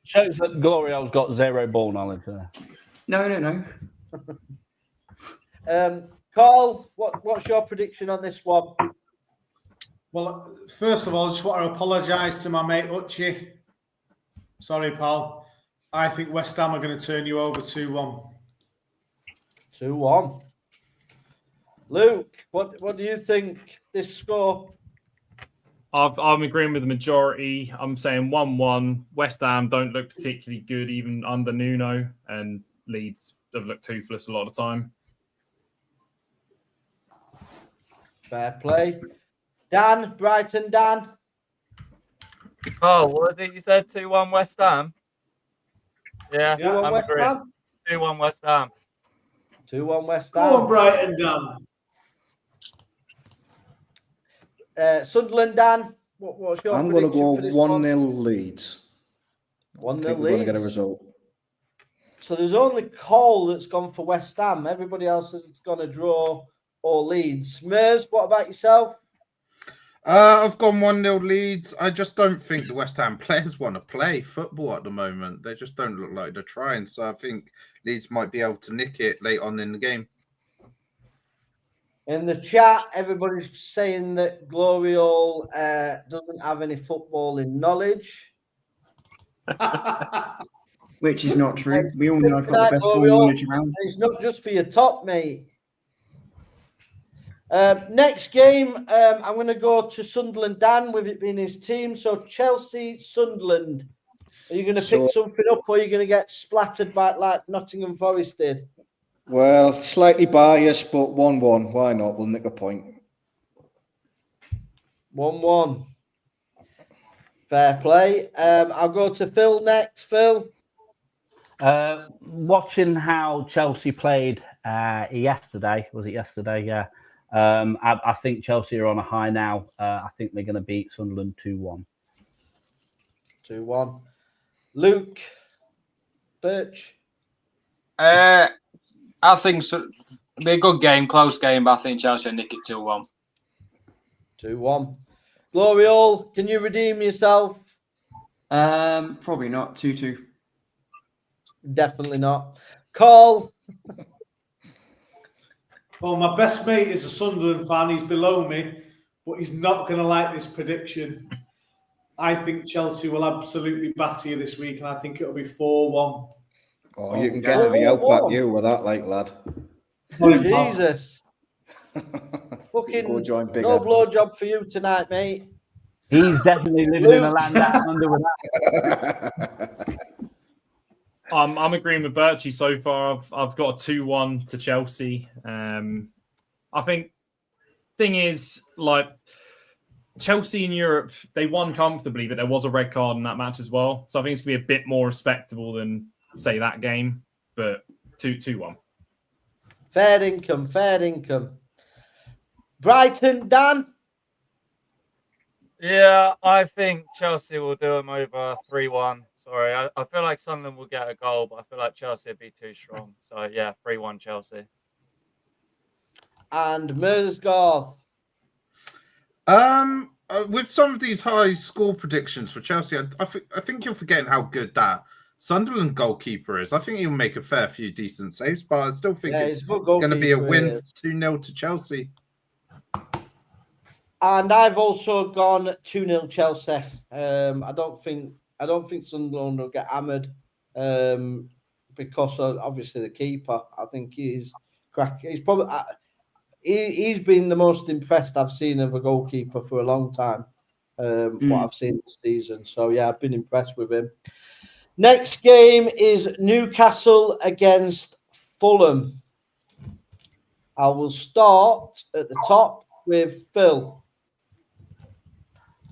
Shows that Glorio's got zero ball knowledge there. No. Carl, what's your prediction on this one? Well, first of all, I just want to apologise to my mate Uchi. Sorry, pal. I think West Ham are going to turn you over 2-1. 2-1. Luke, what do you think this score? I'm agreeing with the majority. I'm saying 1-1. West Ham don't look particularly good even under Nuno, and Leeds have looked toothless a lot of the time. Fair play. Dan, Brighton, Dan. Oh, what was it you said? 2-1 West Ham? Yeah, 2-1 West agreeing. Ham. 2-1 West Ham. 2-1 West Ham. Go on, Brighton, Dan. Sunderland, Dan. What's your I'm going to go prediction for this 1-0 Leeds. 1-0 We're going to Leeds. get a result. So there's only Cole that's gone for West Ham. Everybody else has gone a draw or Leeds. Mers, what about yourself? I've gone 1-0 Leeds. I just don't think the West Ham players want to play football at the moment. They just don't look like they're trying. So I think Leeds might be able to nick it late on in the game. In the chat, everybody's saying that Gloriole doesn't have any footballing knowledge. Which is not true. We all know I've got the best ball knowledge around. It's not just for your top, mate. Next game, I'm going to go to Sunderland, Dan, with it being his team. So Chelsea, Sunderland. Are you going to pick something up, or are you going to get splattered by like Nottingham Forest did? Well, slightly biased, but 1-1. Why not? We'll nick a point. 1-1. Fair play. I'll go to Phil next. Phil? Watching how Chelsea played yesterday, was it yesterday? Yeah. I think Chelsea are on a high now. I think they're going to beat Sunderland 2-1. 2-1. Luke? Birch? I think it'll be a good game, close game, but I think Chelsea will nick it 2-1. 2-1. Gloriole, can you redeem yourself? Probably not. 2-2. Definitely not. Carl? Well, my best mate is a Sunderland fan. He's below me, but he's not going to like this prediction. I think Chelsea will absolutely batter you this week, and I think it'll be 4-1. Oh, you can get to the outback you with that, like, lad. Jesus. Fucking Go join Big no Ed. blowjob for you tonight, mate. He's definitely living in a land down under with that. I'm agreeing with Birchie so far. I've got a 2-1 to Chelsea. I think thing is, like, Chelsea in Europe, they won comfortably, but there was a red card in that match as well. So I think it's going to be a bit more respectable than, say, that game. But 2-1. Fair income, fair income. Brighton, Dan? Yeah, I think Chelsea will do them over 3-1. Sorry, I feel like Sunderland will get a goal, but I feel like Chelsea will be too strong. So, yeah, 3-1 Chelsea. And Mersgaard? With some of these high score predictions for Chelsea, I think you're forgetting how good that Sunderland goalkeeper is. I think he'll make a fair few decent saves, but I still think Yeah, it's he's a good going to be a goalkeeper, win he is. 2-0 to Chelsea. And I've also gone 2-0 Chelsea. I don't think Sunderland will get hammered because of, obviously, the keeper. I think he's cracking. He's probably he's been the most impressed I've seen of a goalkeeper for a long time. What I've seen this season. So yeah, I've been impressed with him. Next game is Newcastle against Fulham. I will start at the top with Phil.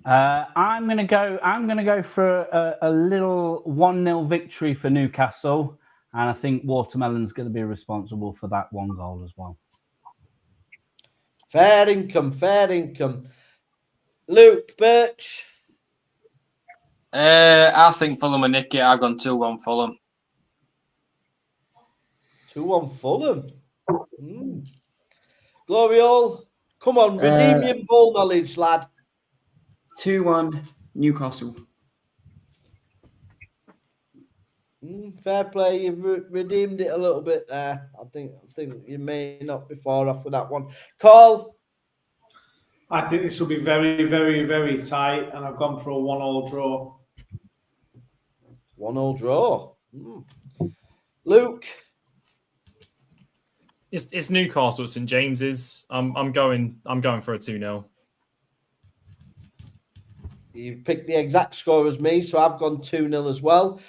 I'm gonna go for a little 1-0 victory for Newcastle, and I think Watermelon's going to be responsible for that one goal as well. Fair income. Luke Birch. I think Fulham will nick it. I've gone 2-1 Fulham. 2-1 Fulham. Gloriole, come on, redeem your ball knowledge, lad. 2-1 Newcastle. Fair play. You've redeemed it a little bit there. I think you may not be far off with that one. Carl. I think this will be very, very, very tight, and I've gone for a 1-1 draw. 1-1 draw. Luke. It's Newcastle at St James's. I'm going for a 2-0. You've picked the exact score as me, so I've gone 2-0 as well.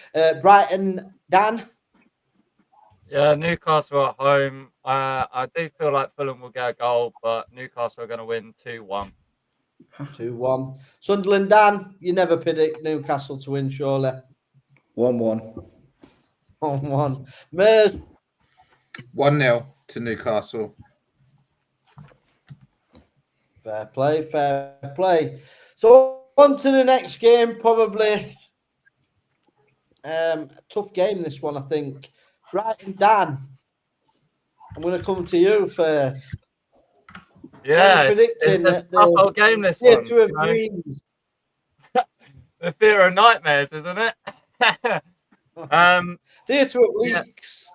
Brighton, Dan? Yeah, Newcastle at home. I do feel like Fulham will get a goal, but Newcastle are going to win 2-1. 2-1. Sunderland, Dan? You never predict Newcastle to win, surely? 1-1. 1-1. Mers? 1-0 to Newcastle. Fair play. So on to the next game, probably a tough game, this one, I think. Brighton, Dan, I'm going to come to you first. Yeah, predicting it's a tough old game, this one. Theatre of dreams. The theatre of nightmares, isn't it? Theatre of weeks.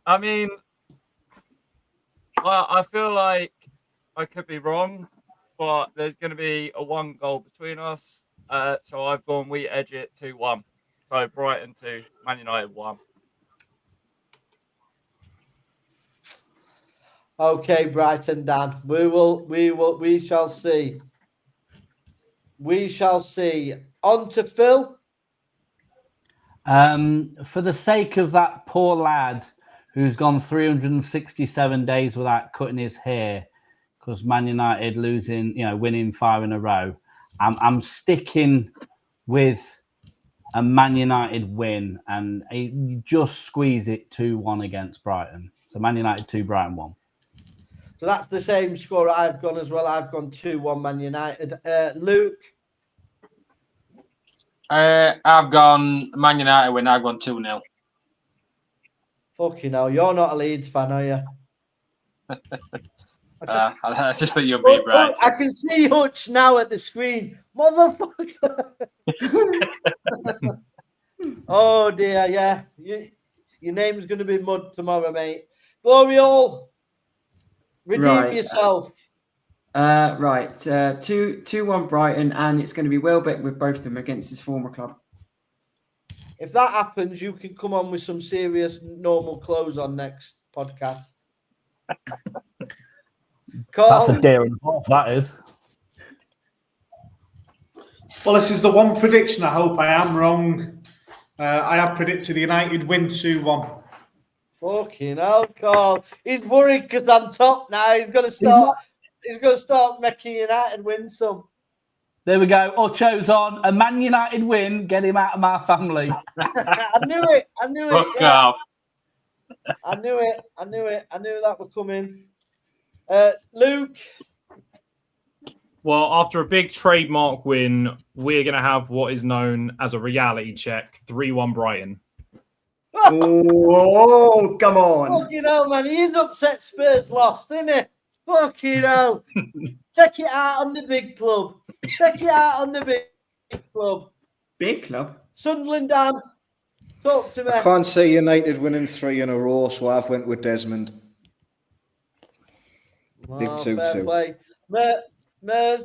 I mean, well, I feel like I could be wrong, but there's going to be a 1 goal between us. So I've gone we edge it 2-1. So Brighton 2, Man United 1. Okay, Brighton, Dan. We shall see. We shall see. On to Phil. For the sake of that poor lad who's gone 367 days without cutting his hair because Man United winning 5 in a row, I'm sticking with a Man United win, and you just squeeze it 2-1 against Brighton. So Man United 2, Brighton 1. So that's the same score I've gone as well. I've gone 2-1 Man United. Luke? I've gone Man United win. I've gone 2-0. Fucking hell, you're not a Leeds fan, are you? I just think you'll be right. I can see Hutch now at the screen. Motherfucker. Oh, dear, yeah. Your name's going to be mud tomorrow, mate. Gloriole, redeem yourself. Right. 2-1 Brighton, and it's going to be Welbeck with both of them against his former club. If that happens, you can come on with some serious normal clothes on next podcast. That's a deer and a half, that is. Well, this is the one prediction I hope I am wrong. I have predicted United win 2-1. Fucking hell, Carl. He's worried because I'm top now. He's going to start making United win some. There we go. Ocho's on. A Man United win. Get him out of my family. I knew it. Yeah. I knew it. I knew that would come in. Luke? Well, after a big trademark win, we're going to have what is known as a reality check. 3-1 Brighton. Oh, come on. Fucking hell, man. He's upset Spurs lost, isn't he? Fucking hell. Take it out on the big club. Take it out on the big club. Big club? Sunderland, Dan. Talk to me. I can't say United winning 3 in a row, so I've went with Desmond. Big 2-2. Fair play. Mers.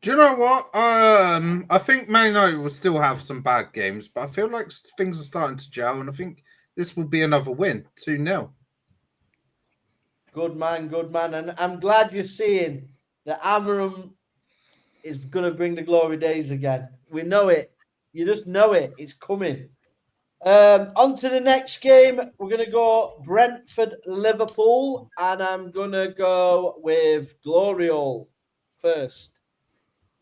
Do you know what? I think Man United will still have some bad games, but I feel like things are starting to gel, and I think this will be another win, 2-0. Good man. And I'm glad you're seeing that Amarim is going to bring the glory days again. We know it. You just know it. It's coming. On to the next game. We're going to go Brentford-Liverpool, and I'm going to go with Gloriol first.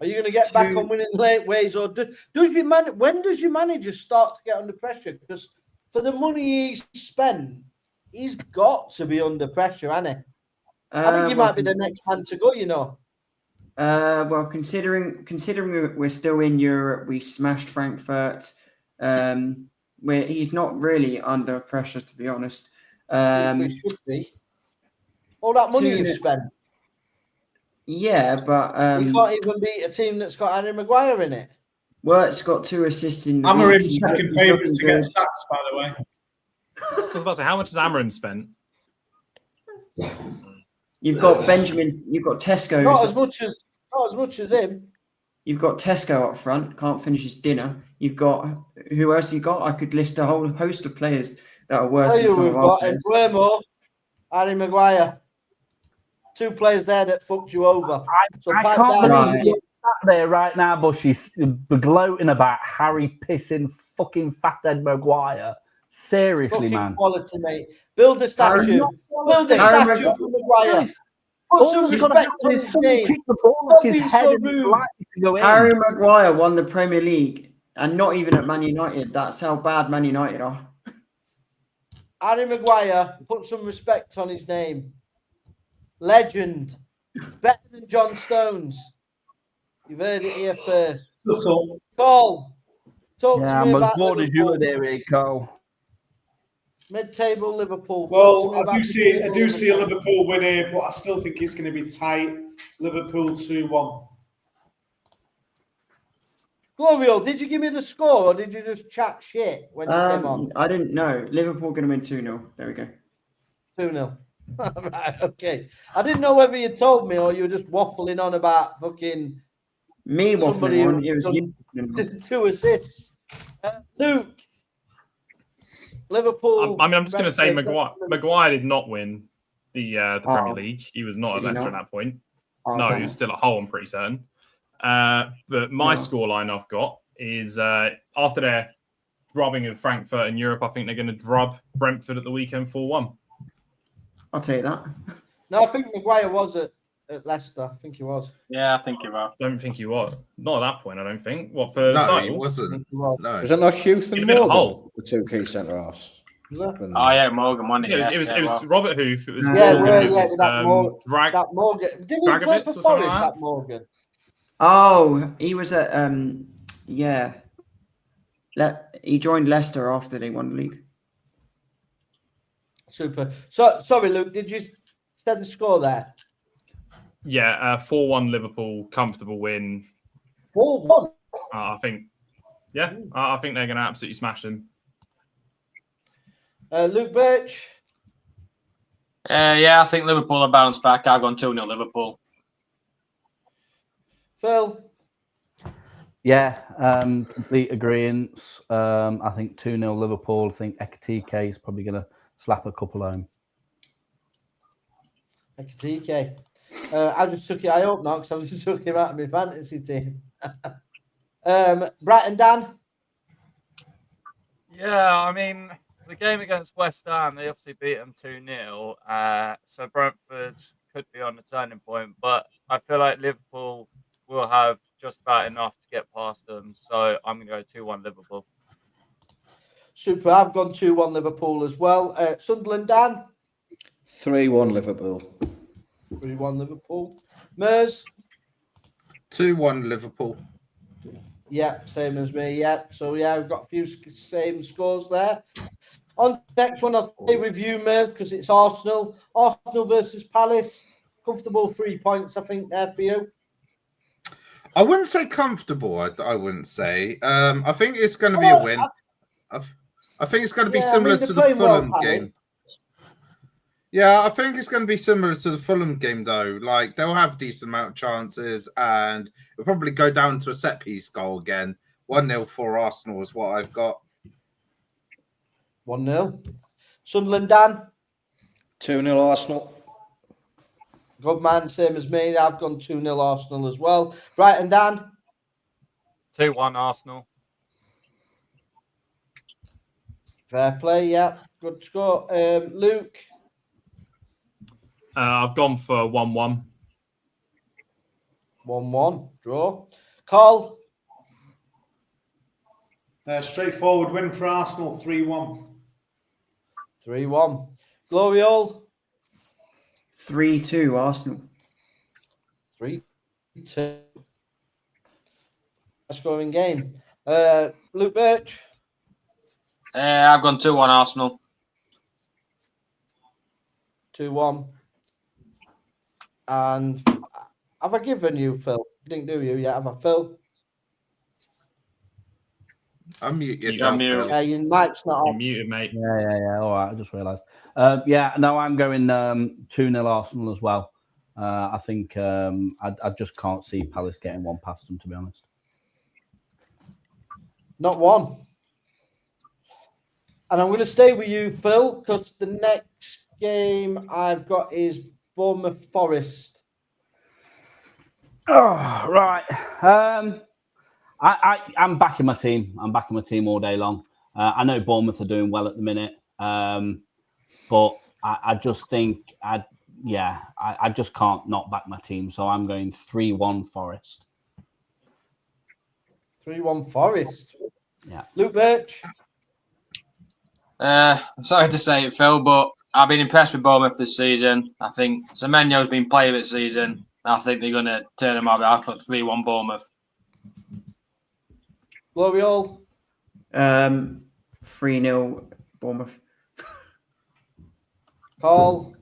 Are you going to get back on winning late ways, or when does your manager start to get under pressure? Because for the money he's spent, he's got to be under pressure, hasn't he? I think he might be the next man to go, you know. Well, considering we're still in Europe, we smashed Frankfurt. He's not really under pressure, to be honest. We should be. All that money you've spent. Yeah, but you can't even beat a team that's got Harry Maguire in it. Wirt's got 2 assists in the Amarim's second favourite to get sacks, by the way. I was about to say, how much has Amarim spent? You've got Benjamin. You've got Tesco. Not as much as him. You've got Tesco up front. Can't finish his dinner. You've got who else? You got? I could list a whole host of players that are worse than some of our players. Embuemo, Harry Maguire. 2 players there that fucked you over. I can't believe you're sat there right now, Bushy's gloating about Harry pissing fucking fathead Maguire. Seriously, fucking man. Quality, mate. Build a statue. Build a statue for Maguire. Put some respect on his name. Harry Maguire won the Premier League, and not even at Man United. That's how bad Man United are. Harry Maguire, put some respect on his name. Legend. Better than John Stones. You've heard it here first. Cole, talk to me about Liverpool. Cole. Mid-table Liverpool. Well, I do see a Liverpool win here, but I still think it's going to be tight. Liverpool 2-1. Glorio, did you give me the score, or did you just chat shit when you came on? I didn't know. Liverpool going to win 2-0. There we go. 2-0. Right, okay. I didn't know whether you told me or you were just waffling on about fucking me waffling on. It was you. 2 assists. Luke. Liverpool. I'm just going to say Maguire did not win the Premier League. He was not at Leicester at that point. No, he was still at Hull, I'm pretty certain. But my scoreline I've got is after their drubbing of Frankfurt in Europe, I think they're going to drub Brentford at the weekend 4-1. I'll take that. No, I think Maguire was at Leicester. I think he was. Yeah, I think he was. I don't think he was. Not at that point, I don't think. What, for the title? He wasn't. No. Was that not Huth and Morgan? The 2 key centre halves. Oh yeah, Morgan won it. Yeah, it was Robert Huth. It was that Morgan. Didn't he play for Forest, that Morgan? Oh, he was at he joined Leicester after they won the league. Super. So sorry, Luke. Did you set the score there? Yeah, 4-1 Liverpool, comfortable win. 4-1. I think. Yeah, I think they're going to absolutely smash them. Luke Birch. Yeah, I think Liverpool will bounce back. I've gone 2-0 Liverpool. Phil. Yeah, complete agreement. I think 2-0 Liverpool. I think Ekitike is probably going to slap a couple home. Ekitike. I just took it. I hope not, because I just took him out of my fantasy team. Brighton Dan. Yeah, I mean, the game against West Ham, they obviously beat them 2-0. So Brentford could be on the turning point, but I feel like Liverpool will have just about enough to get past them. So I'm going to go 2-1 Liverpool. Super. I've gone 2-1 Liverpool as well. Sunderland Dan. 3-1 Liverpool. 3-1 Liverpool. Mers. 2-1 Liverpool. Yeah, same as me. Yeah. So yeah, we've got a few same scores there. On next one, I'll stay with you, Mers, because it's Arsenal. Arsenal versus Palace. Comfortable 3 points, I think, there for you. I wouldn't say comfortable. I wouldn't say. I think it's going to be a win. I think it's going to be similar to the Fulham game. Yeah, I think it's going to be similar to the Fulham game, though. Like, they'll have decent amount of chances, and it'll probably go down to a set-piece goal again. 1-0 for Arsenal is what I've got. 1-0. Sunderland, Dan? 2-0 Arsenal. Good man, same as me. I've gone 2-0 Arsenal as well. Brighton, Dan? 2-1 Arsenal. Fair play, yeah. Good score. Luke? I've gone for 1-1. 1-1. Draw. Carl? Straightforward win for Arsenal, 3-1. 3-1. Gloriole? 3-2 Arsenal. 3-2. Scoring game. Luke Birch? I've gone 2-1 Arsenal. 2-1. And have I given you, Phil? Didn't do you yet, have I, Phil? Unmute yourself. Yeah, your mic's not You're on. muted, mate. Yeah. All right, I just realised. I'm going 2-0 Arsenal as well. I think I just can't see Palace getting one past them, to be honest. Not one. And I'm going to stay with you, Phil, because the next game I've got is Bournemouth Forest. Oh, right. I'm backing my team. I'm backing my team all day long. I know Bournemouth are doing well at the minute, but I just think I just can't not back my team. So I'm going 3-1 Forest. 3-1 Forest. Yeah. Luke Birch. I'm sorry to say it, Phil, but I've been impressed with Bournemouth this season. I think Semenyo's been player of the season. I think they're going to turn them out. I'll put 3-1 Bournemouth. Gloriole. 3-0 Bournemouth. Carl.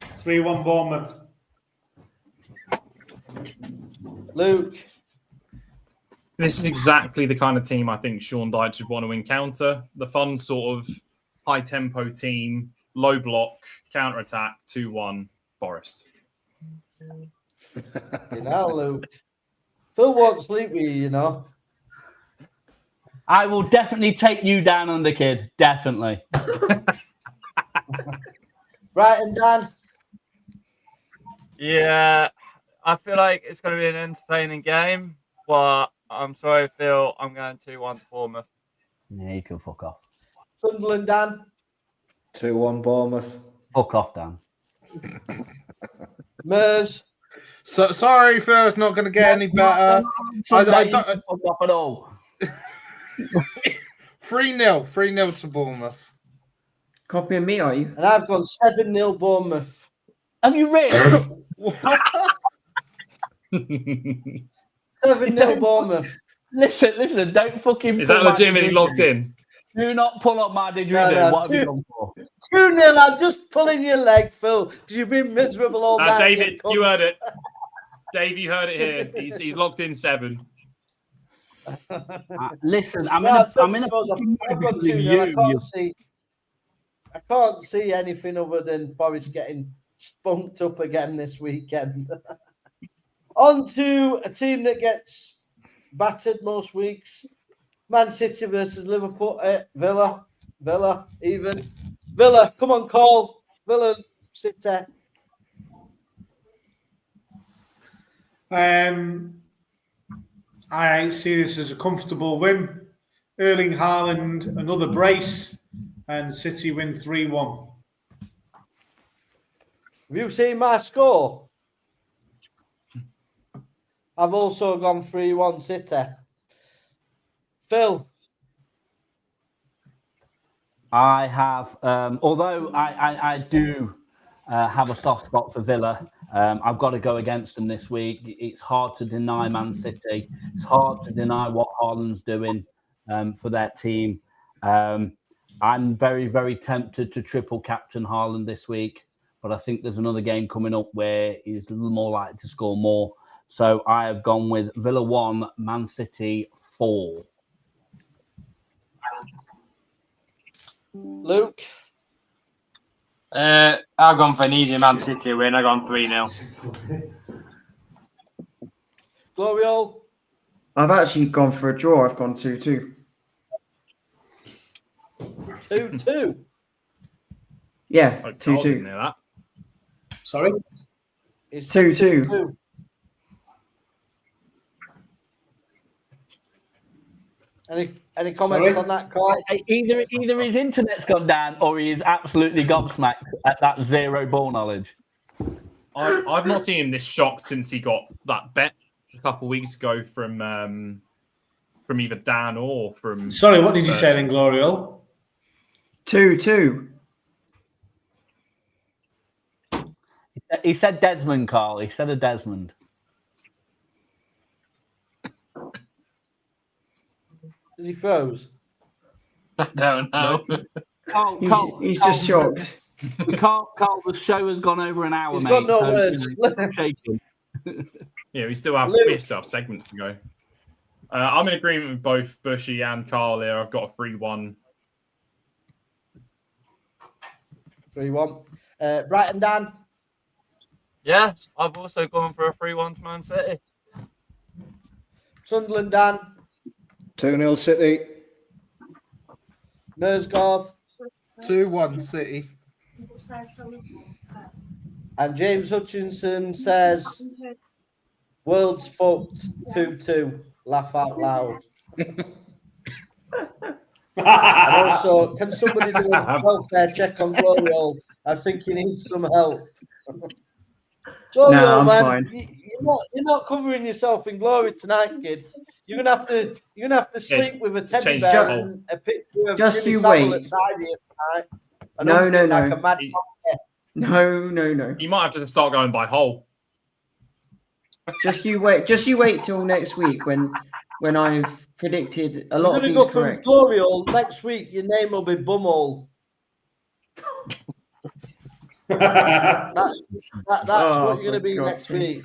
3-1 Bournemouth. Luke. This is exactly the kind of team I think Sean Dyche would want to encounter. The fun sort of high-tempo team, low block, counter-attack, 2-1 Forest. Luke. Phil won't sleep with you, I will definitely take you down under, kid. Definitely. Right, and Dan? Yeah, I feel like it's going to be an entertaining game, but I'm sorry, Phil. I'm going 2-1 to Bournemouth. Yeah, you can fuck off. Sunderland, Dan? 2-1 Bournemouth. Fuck off, Dan. Mers? So sorry, Phil. It's not going to get any better. I don't fuck off at all. 3-0 to Bournemouth. Copying me, are you? And I've gone 7-0 Bournemouth. Have you really? 7-0 Bournemouth. Listen, don't fucking... Is that legitimately locked in? Do not pull up my didgeridoo. No, What have you gone for? 2-0, I'm just pulling your leg, Phil, because you've been miserable all night. David, you heard it. Dave, you heard it here. He's locked in 7. Listen, I'm No, in a fucking I've mood got with 2-0. I can't see anything other than Forest getting spunked up again this weekend. On to a team that gets battered most weeks. Man City versus Liverpool. Villa, even. Villa, come on, call. Villa, City. I see this as a comfortable win. Erling Haaland, another brace, and City win 3-1. Have you seen my score? I've also gone 3-1 City. Phil? I have, although I do have a soft spot for Villa, I've got to go against them this week. It's hard to deny Man City. It's hard to deny what Haaland's doing for their team. I'm very, very tempted to triple captain Haaland this week, but I think there's another game coming up where he's a little more likely to score more. So I have gone with Villa 1, Man City 4. Luke? I've gone for an easy Man City win. I've gone 3-0. Gloriol? I've actually gone for a draw. I've gone 2-2. 2-2? Yeah, I 2-2. didn't hear that. Sorry? It's 2-2. Any comments on that, Carl? Either his internet's gone down or he is absolutely gobsmacked at that zero ball knowledge. I've not seen him this shocked since he got that bet a couple of weeks ago from either Dan or from. Sorry, what did you say then, Gloriol? 2-2. He said Desmond, Carl. He said a Desmond. Is he froze? I don't know. He's just shocked. Carl, the show has gone over an hour, He's mate. got no so, words. I'm shaking. Yeah, we still have segments to go. I'm in agreement with both Bushy and Carl here. I've got a 3-1. 3-1. Brighton, Dan? Yeah, I've also gone for a 3-1 to Man City. Sunderland, Dan? 2-0 City. Mersgaard? 2-1 City. And James Hutchinson says, world's fucked, 2-2. Laugh out loud. And also, can somebody do a welfare check on Gloriol? I think he needs some help. Gloriol, No, I'm man, fine. you're not covering yourself in glory tonight, kid. You're gonna have to sleep with a teddy bear and a picture of Just Jimmy you Savile wait. at side here tonight. And No. like a mad No. You might have to start going by whole. Just you wait till next week when I've predicted a lot of You're these gonna go correct. from Gloriol next week. Your name will be Bumhole. That's what you're gonna be next week.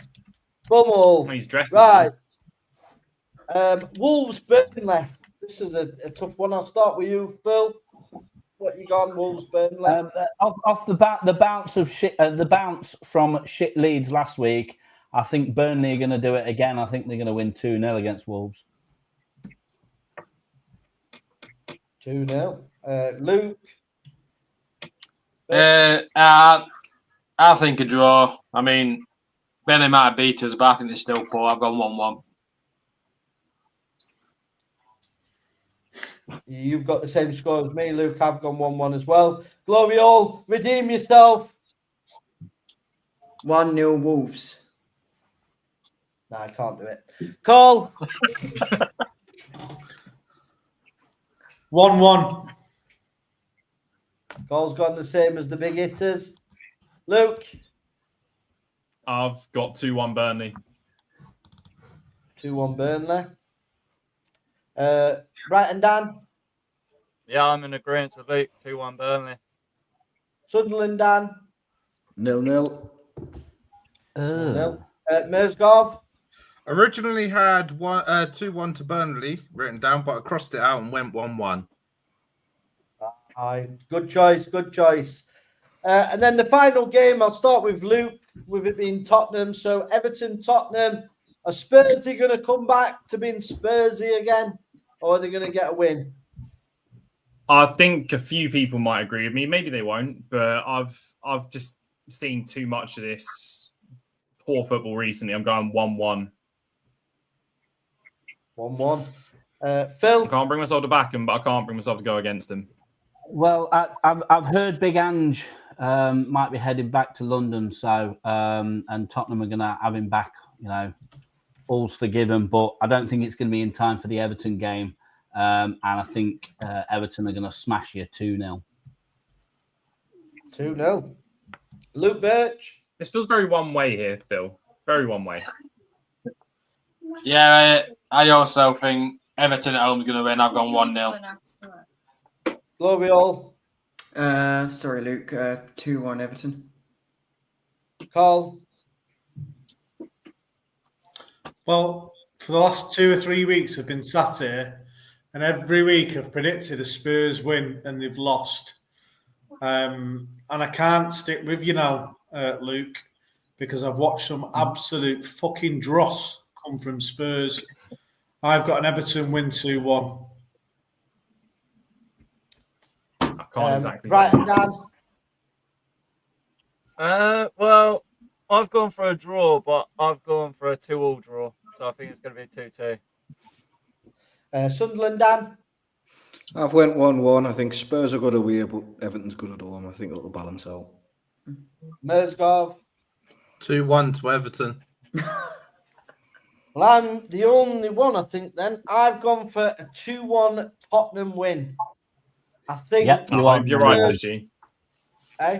Bumhole. He's dressed. Right. Wolves Burnley. This is a tough one. I'll start with you, Phil. What you got, Wolves Burnley? Off the bounce of shit, the bounce from shit Leeds last week. I think Burnley are going to do it again. I think they're going to win 2-0 against Wolves. 2-0. Luke. I think a draw. I mean, Burnley might have beat us, but I think they're still poor. I've gone 1-1. You've got the same score as me, Luke. I've gone 1-1 as well. Gloriol, redeem yourself. 1-0 Wolves. No, I can't do it. Carl. 1-1. Carl's gone the same as the big hitters. Luke. I've got 2-1 Burnley. 2-1 Burnley. Brighton, Dan. Yeah, I'm in agreement with Luke. 2-1 Burnley. Sunderland, Dan. 0-0. 0. Mersgaard. Originally had 2-1 to Burnley written down, but I crossed it out and went 1-1. Good choice. And then the final game, I'll start with Luke, with it being Tottenham. So Everton, Tottenham. Are Spursy going to come back to being Spursy again? Or are they going to get a win? I think a few people might agree with me. Maybe they won't, but I've just seen too much of this poor football recently. I'm going 1-1. 1-1. Phil? I can't bring myself to back him, but I can't bring myself to go against him. Well, I've heard Big Ange might be heading back to London, so and Tottenham are going to have him back. You know, all's forgiven, but I don't think it's going to be in time for the Everton game, and I think Everton are going to smash you 2-0. 2-0. Luke Birch. This feels very one way here, Phil. Very one way. Yeah, I also think Everton at home is going to win. I've gone 1-0. Gloriol. Sorry, Luke. 2-1 Everton. Carl. Well, for the last 2 or 3 weeks, I've been sat here and every week I've predicted a Spurs win, and they've lost. And I can't stick with you now, Luke, because I've watched some absolute fucking dross come from Spurs. I've got an Everton win 2-1. I can't exactly. Right, Dan. Well, I've gone for a draw, but I've gone for a 2-2 draw. So I think it's going to be 2-2. Sunderland, Dan. I've went 1-1. I think Spurs are good away, but Everton's good at home. I think it'll balance out. Merzgov. 2-1 to Everton. Well, I'm the only one, I think, then. I've gone for a 2-1 Tottenham win. I think... Yep, you're right, Bushy. Eh?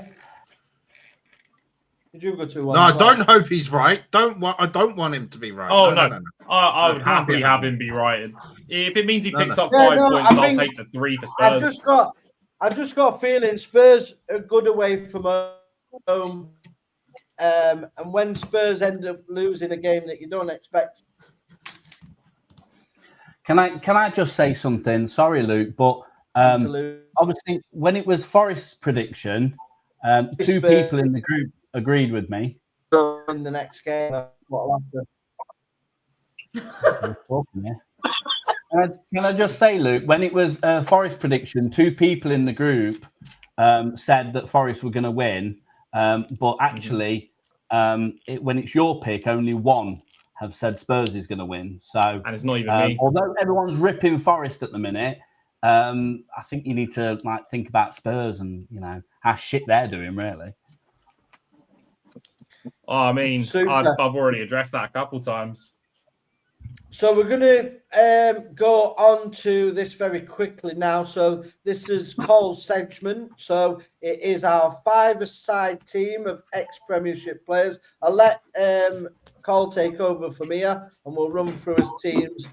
Did you go 2-1? No, I don't hope he's right. I don't want him to be right. Oh, no. I would happily have him be right. If it means he picks up 5 points, I'll take the 3 for Spurs. I've just got a feeling Spurs are good away from home. And when Spurs end up losing a game that you don't expect. Can I just say something? Sorry, Luke, but obviously when it was Forest's prediction, 2 people in the group agreed with me. In the next game, what'll happen? Can I just say, Luke, when it was Forest prediction, 2 people in the group said that Forest were going to win, but actually, when it's your pick, only 1 have said Spurs is going to win. So, and it's not even me. Although everyone's ripping Forest at the minute, I think you need to think about Spurs and how shit they're doing, really. Oh, I mean, I've already addressed that a couple times. So we're going to go on to this very quickly now. So this is Cole's segment. So it is our 5-a-side team of ex-Premiership players. I'll let Cole take over from here and we'll run through his teams.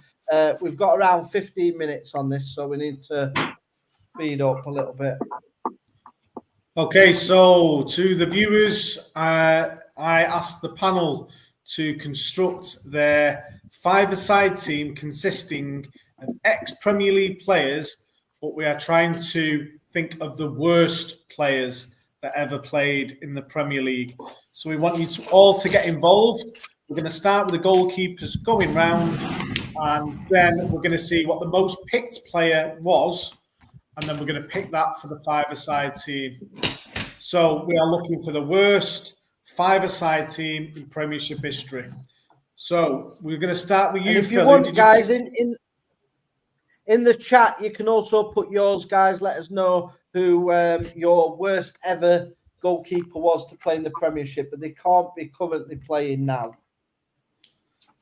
We've got around 15 minutes on this, so we need to speed up a little bit. Okay, so to the viewers, I asked the panel to construct their 5-a-side team consisting of ex-Premier League players, but we are trying to think of the worst players that ever played in the Premier League. So we want you all to get involved. We're going to start with the goalkeepers going round, and then we're going to see what the most picked player was, and then we're going to pick that for the 5-a-side team. So we are looking for the worst 5-a-side team in Premiership history. So we're going to start with you, and if Phil. you want, guys, in the chat, you can also put yours, guys. Let us know who your worst ever goalkeeper was to play in the Premiership, but they can't be currently playing now.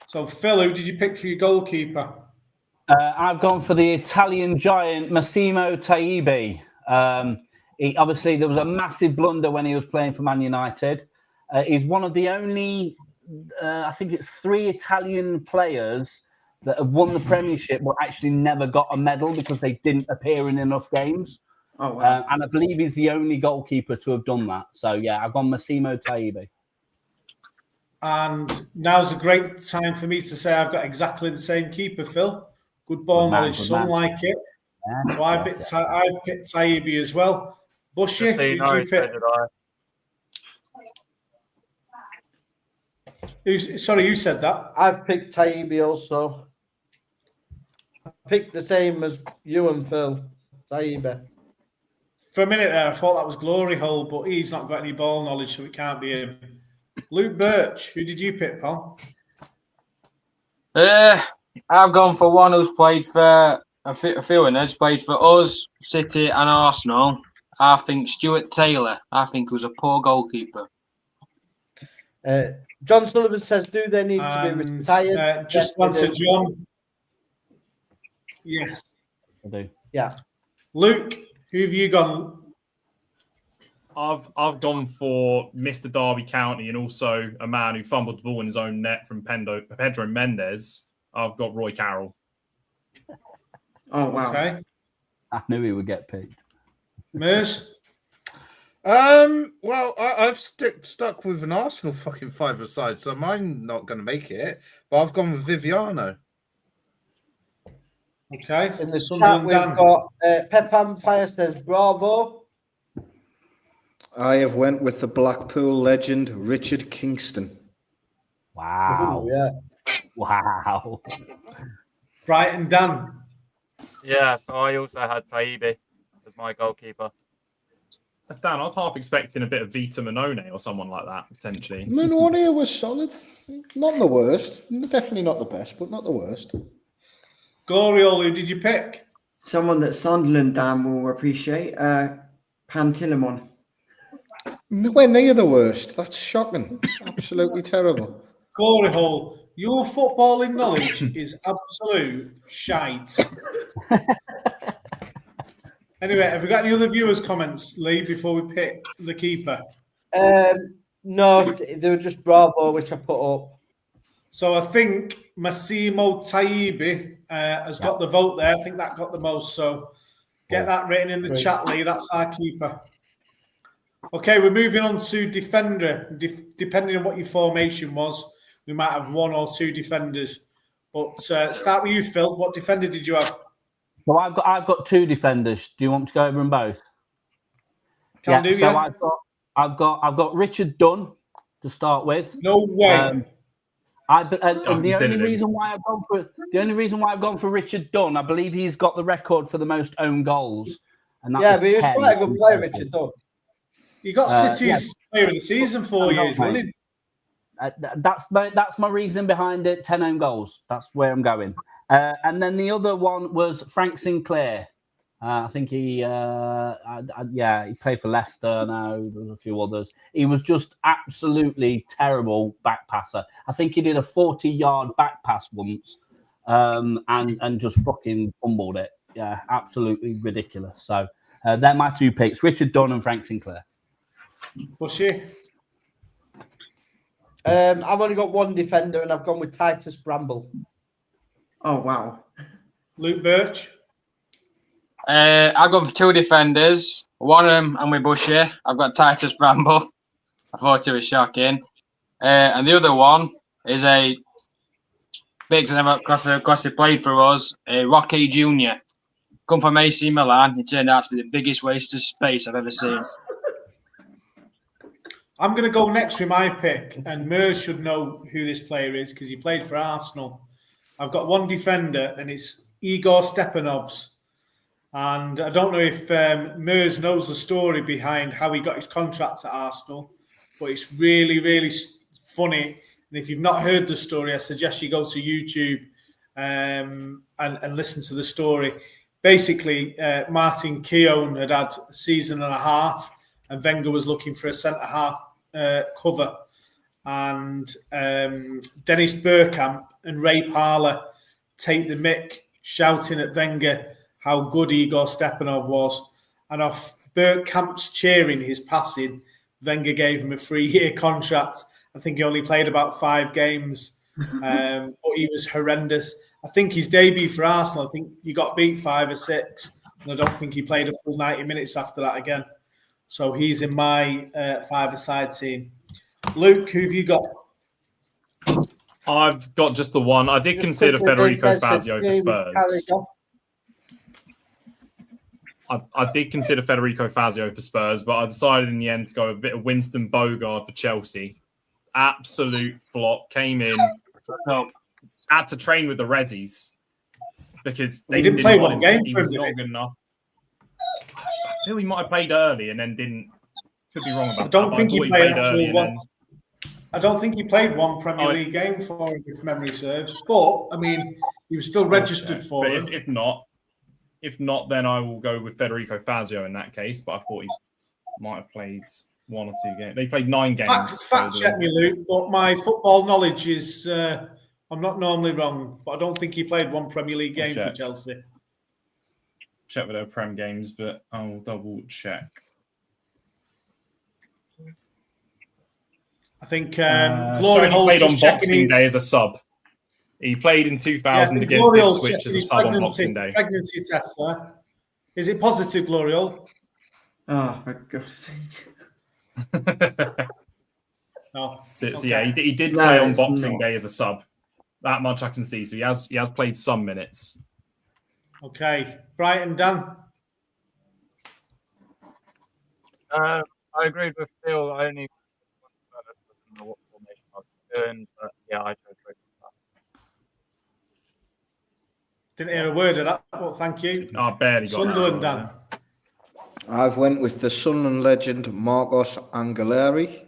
So, Phil, who did you pick for your goalkeeper? I've gone for the Italian giant Massimo Taibi. Obviously, there was a massive blunder when he was playing for Man United. He's one of the only, I think it's 3 Italian players that have won the Premiership but actually never got a medal because they didn't appear in enough games. Oh, wow. And I believe he's the only goalkeeper to have done that. So, yeah, I've gone Massimo Taibi. And now's a great time for me to say I've got exactly the same keeper, Phil. Good ball knowledge, some like it. Yeah, so I picked Taibi as well. Bushy, who did you pick? Sorry, you said that. I've picked Taibi also. I picked the same as you and Phil. Taibi. For a minute there, I thought that was Glory Hole, but he's not got any ball knowledge, so it can't be him. Luke Birch, who did you pick, pal? I've gone for one who's played for a few winners, played for us, City, and Arsenal. I think Stuart Taylor. I think he was a poor goalkeeper. John Sullivan says, "Do they need to be retired?" Just answer, John. Yes, I do. Yeah, Luke, who have you gone? I've gone for Mr. Derby County and also a man who fumbled the ball in his own net from Pedro Mendes. I've got Roy Carroll. Oh, wow. Okay. I knew he would get picked. Mers? Well, I've stuck with an Arsenal fucking 5-a-side, so mine not going to make it. But I've gone with Viviano. Okay. In the chat, Sunderland we've Dan. got Pep Empire says bravo. I have went with the Blackpool legend Richard Kingston. Wow. Ooh, yeah. Wow. Brighton Dan. Yeah, so I also had Taibi as my goalkeeper. Dan, I was half expecting a bit of Vita Minone or someone like that, potentially. Minone was solid. Not the worst. Definitely not the best, but not the worst. Gloriol, who did you pick? Someone that Sunderland Dan will appreciate. Pantilimon. Nowhere near the worst. That's shocking. Absolutely terrible. Glory Hole, your footballing knowledge is absolute shite. Anyway, have we got any other viewers' comments, Lee, before we pick the keeper? No, they were just bravo, which I put up. So I think Massimo Taibi has got the vote there. I think that got the most. So get that written in the chat, Lee. That's our keeper. Okay, we're moving on to defender. Depending on what your formation was, we might have one or two defenders. But start with you, Phil. What defender did you have? So I've got two defenders. Do you want to go over them both? Can do, yeah. So I've got Richard Dunn to start with. No way. The only reason why I've gone for Richard Dunn, I believe he's got the record for the most own goals. And yeah, but he was quite a good player, Richard Dunn. You got City's player of the season 4 years running. That's my reasoning behind it. 10 own goals. That's where I'm going. And then the other one was Frank Sinclair. I think he played for Leicester now. There's a few others. He was just absolutely terrible back passer. I think he did a 40-yard back pass once, and just fucking fumbled it. Yeah, absolutely ridiculous. So they're my two picks: Richard Dunn and Frank Sinclair. Bushy? I've only got one defender, and I've gone with Titus Bramble. Oh wow. Luke Birch? I've gone for two defenders. One of them, I'm with Bushy. I've got Titus Bramble. I thought it was shocking. And the other one is a big because he played for us, Rocky Jr. Come from AC Milan. He turned out to be the biggest waste of space I've ever seen. I'm going to go next with my pick, and Mers should know who this player is because he played for Arsenal. I've got one defender, and it's Igor Stepanovs. And I don't know if Mers knows the story behind how he got his contract at Arsenal, but it's really, really funny. And if you've not heard the story, I suggest you go to YouTube and listen to the story. Basically, Martin Keown had a season and a half, and Wenger was looking for a centre-half cover. And Dennis Bergkamp and Ray Parlour take the mick, shouting at Wenger how good Igor Stepanov was. And off Bergkamp's cheering his passing, Wenger gave him a 3-year contract. I think he only played about 5 games, but he was horrendous. I think his debut for Arsenal, I think he got beat 5 or 6, and I don't think he played a full 90 minutes after that again. So he's in my 5-a-side team. Luke, who have you got? I've got just the one. I did consider Federico Fazio for Spurs. I did consider Federico Fazio for Spurs, but I decided in the end to go a bit of Winston Bogard for Chelsea. Absolute flop. Came in, had to train with the Rezzies because they didn't play one game for him. Not good enough. I feel he might have played early and then didn't. Could be wrong about that. I don't think he played actually one. Then... I don't think he played one Premier League game for him, if memory serves. But I mean, he was still registered for him. If not, then I will go with Federico Fazio in that case. But I thought he might have played 1 or 2 games. They played 9 games. Fact check me, Luke. But my football knowledge is I'm not normally wrong, but I don't think he played one Premier League game for Chelsea. Check with their Prem games, but I'll double check. I think Glory Hole played on Boxing Day as a sub. He played in 2000 against Ipswich as a sub on Boxing Day. Pregnancy test there. Is it positive, Glory Hole? Oh, for God's sake. No. So yeah, he did play on Boxing Day as a sub. That much I can see. So he has played some minutes. Okay, Brighton, Dan. I agreed with Phil. I only don't know what formation I was doing, but yeah, I chose Brighton. Didn't hear a word of that, but thank you. I barely got Sunderland, that. Dan. I've went with the Sunderland legend Marcos Angeleri,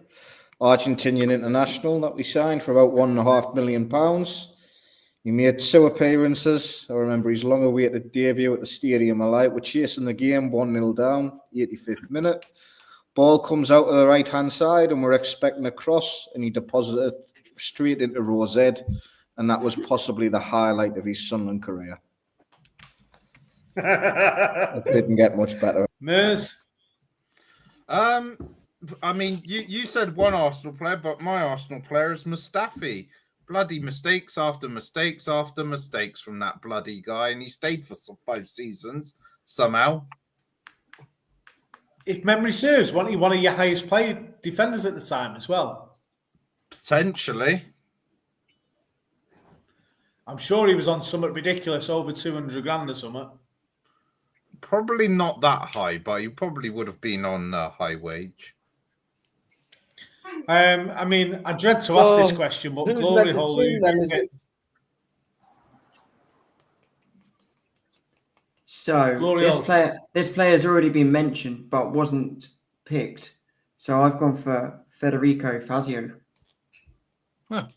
Argentinian international that we signed for about £1.5 million. He made 2 appearances. I remember his long-awaited debut at the Stadium of Light. We're chasing the game 1-0 down, 85th minute. Ball comes out of the right-hand side and we're expecting a cross, and he deposited it straight into row Z, and that was possibly the highlight of his Sunderland career. It didn't get much better. Mers? I mean, you said one Arsenal player, but my Arsenal player is Mustafi. Bloody mistakes after mistakes after mistakes from that bloody guy, and he stayed for 5 seasons somehow. If memory serves, wasn't he one of your highest paid defenders at the time as well? Potentially. I'm sure he was on something ridiculous, over 200 grand or something. Probably not that high, but you probably would have been on a high wage. I mean, I dread to ask this question, but glory hole. So this player has already been mentioned, but wasn't picked. So I've gone for Federico Fazio. Huh.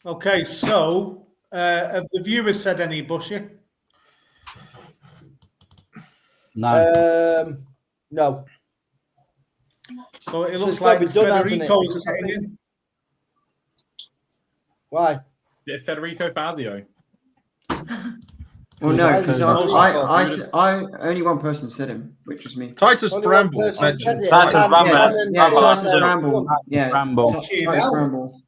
Okay, so have the viewers said any, Bushy? No. No. So it looks like Federico's getting in. Why? Yeah, Federico Fazio. Well, no, because I only one person said him, which was me. Titus Bramble. Titus Bramble. Yeah, Titus Bramble.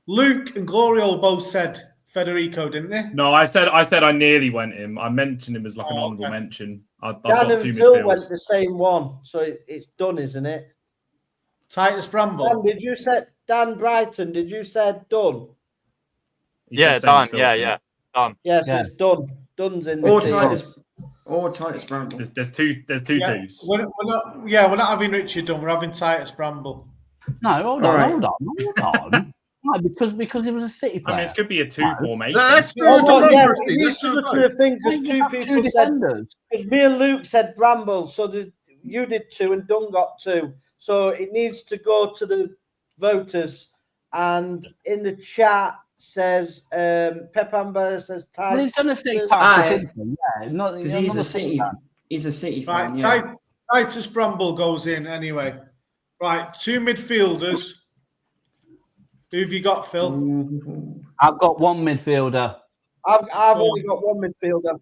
Luke and Gloriol both said Federico, didn't they? No, I said I nearly went him. I mentioned him as like an honourable mention. I've Dan got 2 and Phil midfields. went the same one, so it's done, isn't it? Titus Bramble. Dan, did you say Dan Brighton? Did you say done? Yeah, done. Yeah, done. Yeah, so it's done. Done's in the Titus Bramble. There's two twos. We're not having Richard Dunn. We're having Titus Bramble. No, hold on. No, because he was a City player. I mean, this could be a 2 formation. Let's do it needs to go to a thing because 2 people said. Because me and Luke said Bramble, so you did 2 and Dunn got 2. So it needs to go to the voters. And in the chat says Pep Amber says Titus. Well, he's going to say Titus, because he's a City. He's a City fan. Right, Titus Bramble goes in anyway. Right, 2 midfielders. Who have you got, Phil? I've got 1 midfielder. I've only got 1 midfielder.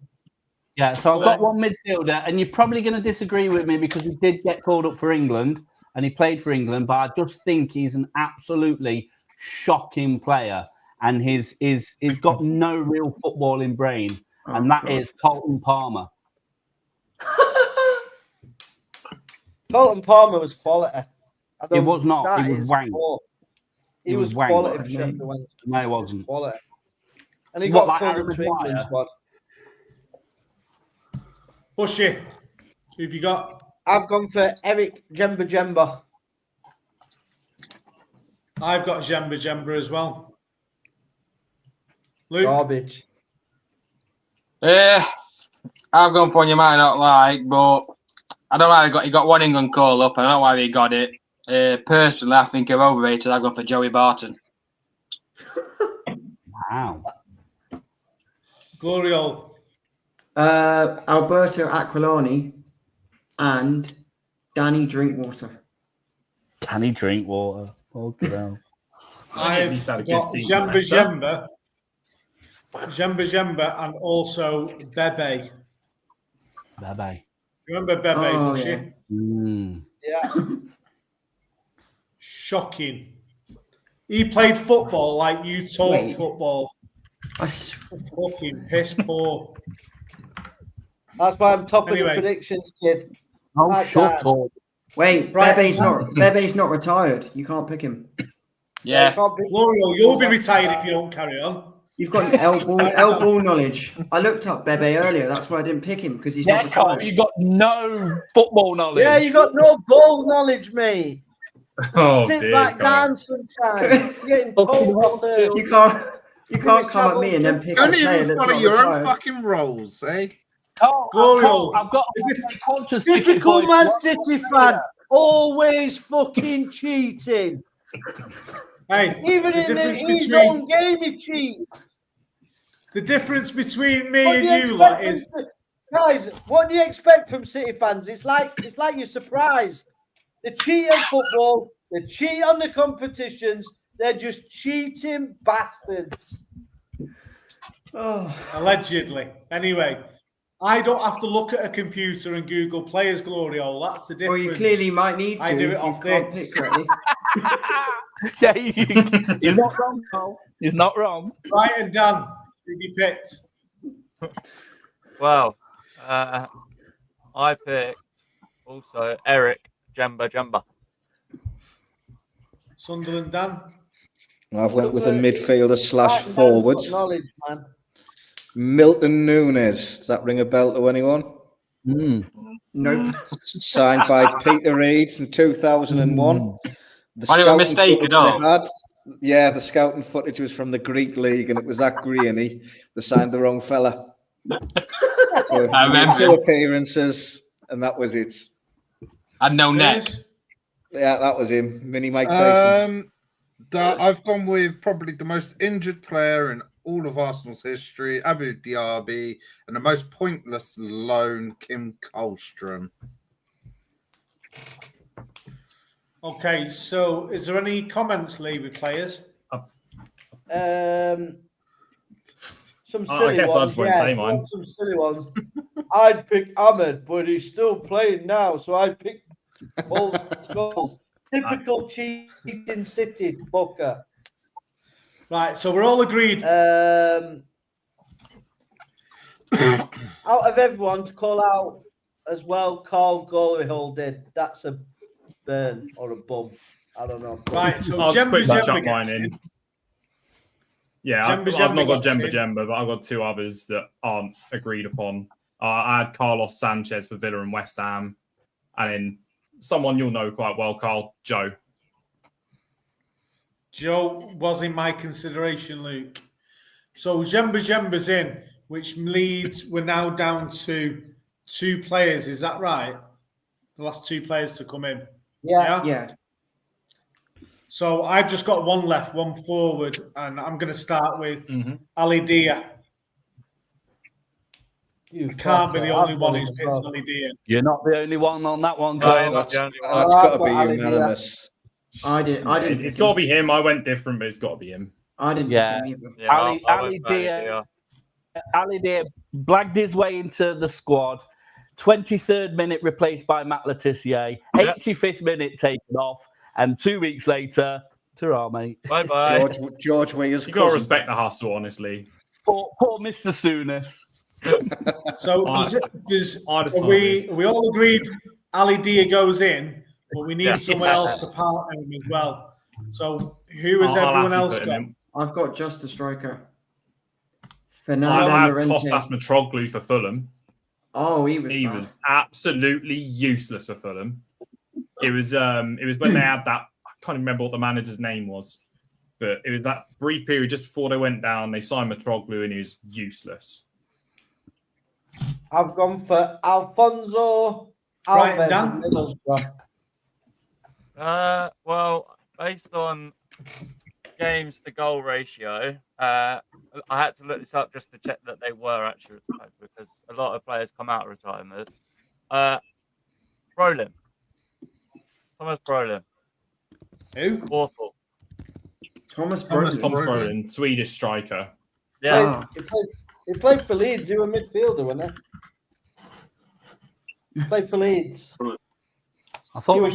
Yeah, so I've got 1 midfielder, and you're probably going to disagree with me because he did get called up for England and he played for England, but I just think he's an absolutely shocking player, and he's got no real footballing brain, and that is Colton Palmer. Colton Palmer was quality. He was not. He was wank. He was quality for Sheffield Wednesday. No, he wasn't. Quality. And he got called up to England squad. Bushy, who have you got? I've gone for Eric Jemba. I've got Jemba as well. Luke? Garbage. I've gone for one you might not like, but I don't know why he got 1 England call up. I don't know why he got it. Personally, I think you're overrated. I've gone for Joey Barton. Wow. Gloriol. Alberto Aquilani and Danny Drinkwater. Danny Drinkwater. Okay. I've got Jemba, and also Bebe. Bebe. Remember Bebe, Bushy? Yeah. Shocking. He played football like you taught football. Fucking piss poor. That's why I'm top of the predictions, kid. Oh, shut up. Wait, Bebe's not retired. You can't pick him. Yeah. L'Oreal, you'll be retired if you don't carry on. You've got elbow knowledge. I looked up Bebe earlier. That's why I didn't pick him because he's not Carl, retired. you got no football knowledge. Yeah, you got no ball knowledge, mate. Oh, Sit dear, back Carl. down sometimes. You're getting told You can't come at me and then pick a Don't player even that's follow not your retired. own fucking roles, eh? Carl, Glorio. I've got a Qantas ticket Typical for you. Man City fan, always fucking cheating. Hey, Even the in difference his between own game, he cheats. the difference between me What do and you you lot expect is guys, what do you expect from City fans? It's like you're surprised. They cheat at football, they cheat on the competitions, they're just cheating bastards. allegedly. Anyway, I don't have to look at a computer and Google players, Glorio. That's the difference. Well, you clearly might need to. I do it if off you can't this. pick correctly. Yeah, he's not wrong, Carl. He's not wrong. Right, and Dan, who you picked? Well, I picked also Eric Jemba. Sunderland, Dan. I've went with a midfielder slash Right, forward. man's got knowledge, man. Milton Nunes. Does that ring a bell to anyone? Nope. Signed by Peter Reid in 2001. The I have a scouting mistake footage at all. they had, yeah, the scouting footage was from the Greek league, and it was that grainy. They signed the wrong fella. So I remember. 2 appearances, and that was it. And no neck. Yeah, that was him. Mini Mike Tyson. I've gone with probably the most injured player in all of Arsenal's history, Abu Diaby, and the most pointless loan, Kim Kallstrom. Okay, so is there any comments, Lee, with players? Some silly I guess I ones. just won't say mine. Some silly ones. I'd pick Ahmed, but he's still playing now, so I picked Paul Scholes. Typical cheating City booker. Right, so we're all agreed. Out of everyone to call out as well, Carl Goldhall did. That's a burn or a bum. I don't know. Right, so I'll just quickly chuck Jemba mine in. Yeah, I've not got Jemba, but I've got 2 others that aren't agreed upon. I had Carlos Sanchez for Villa and West Ham, and then someone you'll know quite well, Carl, Joe. Joe was in my consideration, Luke. So Jemba's in, which leads, we're now down to 2 players. Is that right? The last 2 players to come in. Yeah. So I've just got 1 left, 1 forward, and I'm going to start with Ali Dia. I can't be the only one who's picked Ali Dia. You're not the only one on that one, No, Carl. you're not the only one. That's got to be unanimous. I didn't. It's got to be him. I went different, but it's got to be him. I didn't. Yeah. Pick him either. Yeah, Ali Dia blagged his way into the squad. 23rd minute replaced by Matt Letizia. 85th minute taken off. And 2 weeks later, ta-ra, mate. Bye-bye. George Weah's You got to respect the hustle, honestly. Poor Mr. Souness. So we all agreed Ali Dia goes in, but we need someone else to partner him as well. So who has everyone else got? I've got just a striker. I Fernando have Llorente. Kostas Mitroglou for Fulham. Oh, he He was absolutely useless for Fulham. It was when they had that. I can't remember what the manager's name was, but it was that brief period just before they went down. They signed Mitroglou, and he was useless. I've gone for Alfonso Alves. Dan? Well, based on games to goal ratio, I had to look this up just to check that they were actually retired because a lot of players come out of retirement. Brolin. Thomas Brolin. Who? Awful. Thomas Brolin, Swedish striker. Yeah. He played for Leeds. He was a midfielder, wasn't he? He played for Leeds. I thought he was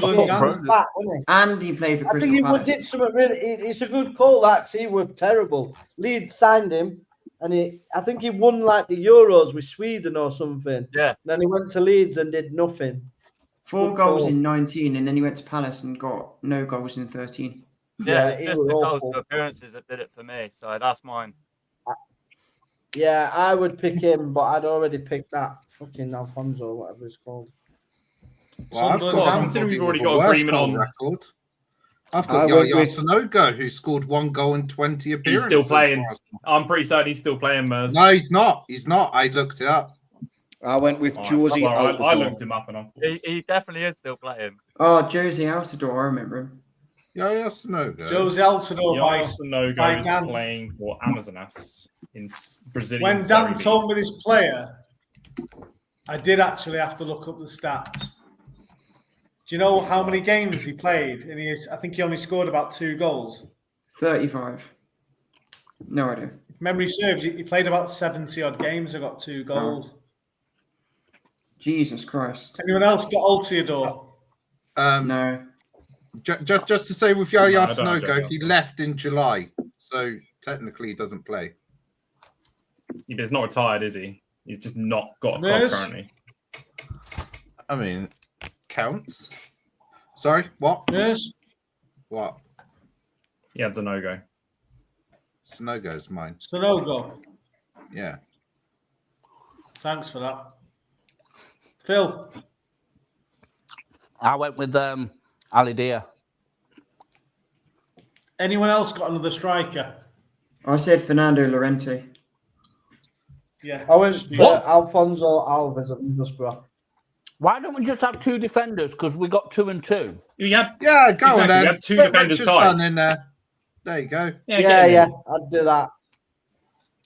back, wasn't he? And he played for Crystal I think Palace. he did something really. It's a good call, actually. He was terrible. Leeds signed him, and I think he won like the Euros with Sweden or something. Yeah. And then he went to Leeds and did nothing. 4 goals in 19, and then he went to Palace and got no goals in 13. Yeah, it's just the goals to appearances that did it for me. So that's mine. Yeah, I would pick him, but I'd already picked that fucking Alfonso, whatever it's called. Well, I've Sunderland, got considering we've already a got worse agreement goal on record. I've I got went Yaya with- Sanogo, who scored 1 goal in 20 appearances. He's still playing. for Arsenal. I'm pretty certain he's still playing, Mers. No, he's not. He's not. I looked it up. I went with All right, Josie well, I Altidore. looked him up and I He definitely is still playing. Oh, Josie Altidore, I remember him. Yaya Sanogo. Jose Altidore by Sanogo is Dan. playing for Amazonas in Brazilian When Serie Dan B. told me this player, I did actually have to look up the stats. Do you know how many games he played? And I think he only scored about 2 goals. 35. No idea. If memory serves, he played about 70 odd games and got 2 goals. Jesus Christ. Anyone else got Altidore? No. Just to say with Yaya No, I don't know, Sanogo, Joe. he left in July, so technically he doesn't play. Yeah, but he's not retired, is he? He's just not got a club Yes. currently. I mean, counts. Sorry, what? Yes. What? Yeah, it's a no-go. Sanogo's mine. Sanogo. Yeah. Thanks for that. Phil. I went with Ali Dia. Anyone else got another striker? I said Fernando Llorente. Yeah. I went for What? Alfonso Alves of Middlesbrough. Why don't we just have 2 defenders? Because we got 2 and 2. Yeah, go Exactly, on we then. have 2 Put defenders Richard tied. Dunn in there. There you go. Yeah, I'd do that.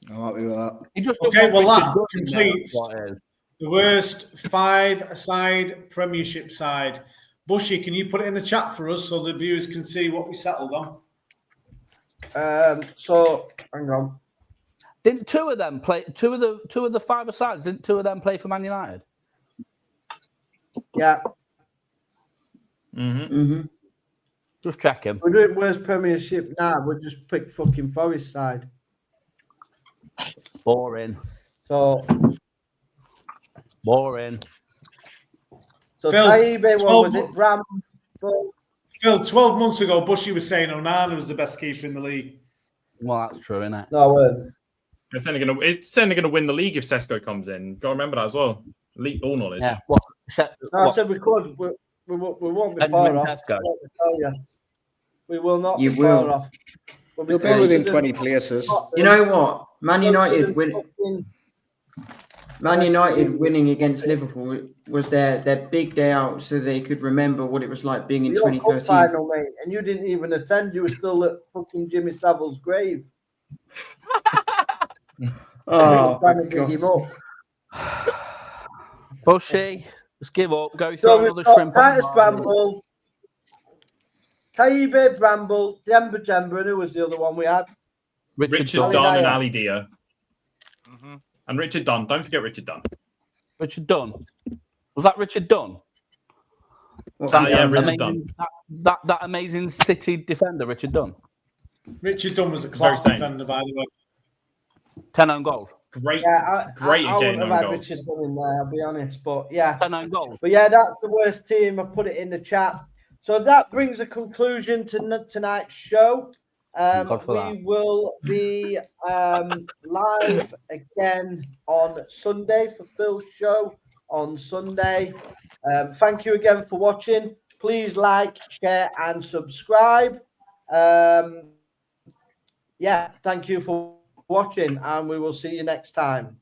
I'm happy with that. He just Okay, don't well, want that Richard Dunn in there, completes that's what it is. the worst 5-a-side Premiership side. Bushy, can you put it in the chat for us so the viewers can see what we settled on? So hang on. Didn't 2 of them play? 2 of the 5-a-sides. Didn't 2 of them play for Man United? Yeah, Mm-hmm. Just checking. we're doing worst Premiership now. We'll just pick fucking Forest side. Boring. So Boring. Phil, Phil, Taibé, what was 12 it? Bramble. Phil, 12 months ago, Bushy was saying Onana was the best keeper in the league. Well, that's true, isn't it? No, I weren't. It's only gonna win the league if Sesko comes in. Got to remember that as well. Elite ball knowledge. Yeah. What? No, I said we could. We won't be far off. Tesco. I tell you. We will not You be far will. off. We'll You'll be within 20 places. You know what? Man United winning against Liverpool was their big day out, so they could remember what it was like being in Your cup 2013. final, mate, and you didn't even attend. You were still at fucking Jimmy Savile's grave. Oh, trying to for dig him God's up. Bushy, let's give up. Go through So we've another got shrimp. Titus Bramble, Taibé Bramble, Demba Jemba, and who was the other one we had? Richard Dunn. Dunn and Ali Ali Dia. And Richard Dunn. Don't forget Richard Dunn. Richard Dunn. Was that Richard Dunn? Yeah, Richard amazing, Dunn. that amazing City defender, Richard Dunn. Richard Dunn was a class Very same. defender, by the way. 10 own goals. Great, Yeah, great I at wouldn't getting have own had goals. Richard Dunn in there, I'll be honest. But yeah. 10 own goals. But yeah, that's the worst team. I put it in the chat. So that brings a conclusion to tonight's show. We will be live again on Sunday for Phil's show on Sunday. Thank you again for watching. Please like, share, and subscribe. Yeah, thank you for watching, and we will see you next time.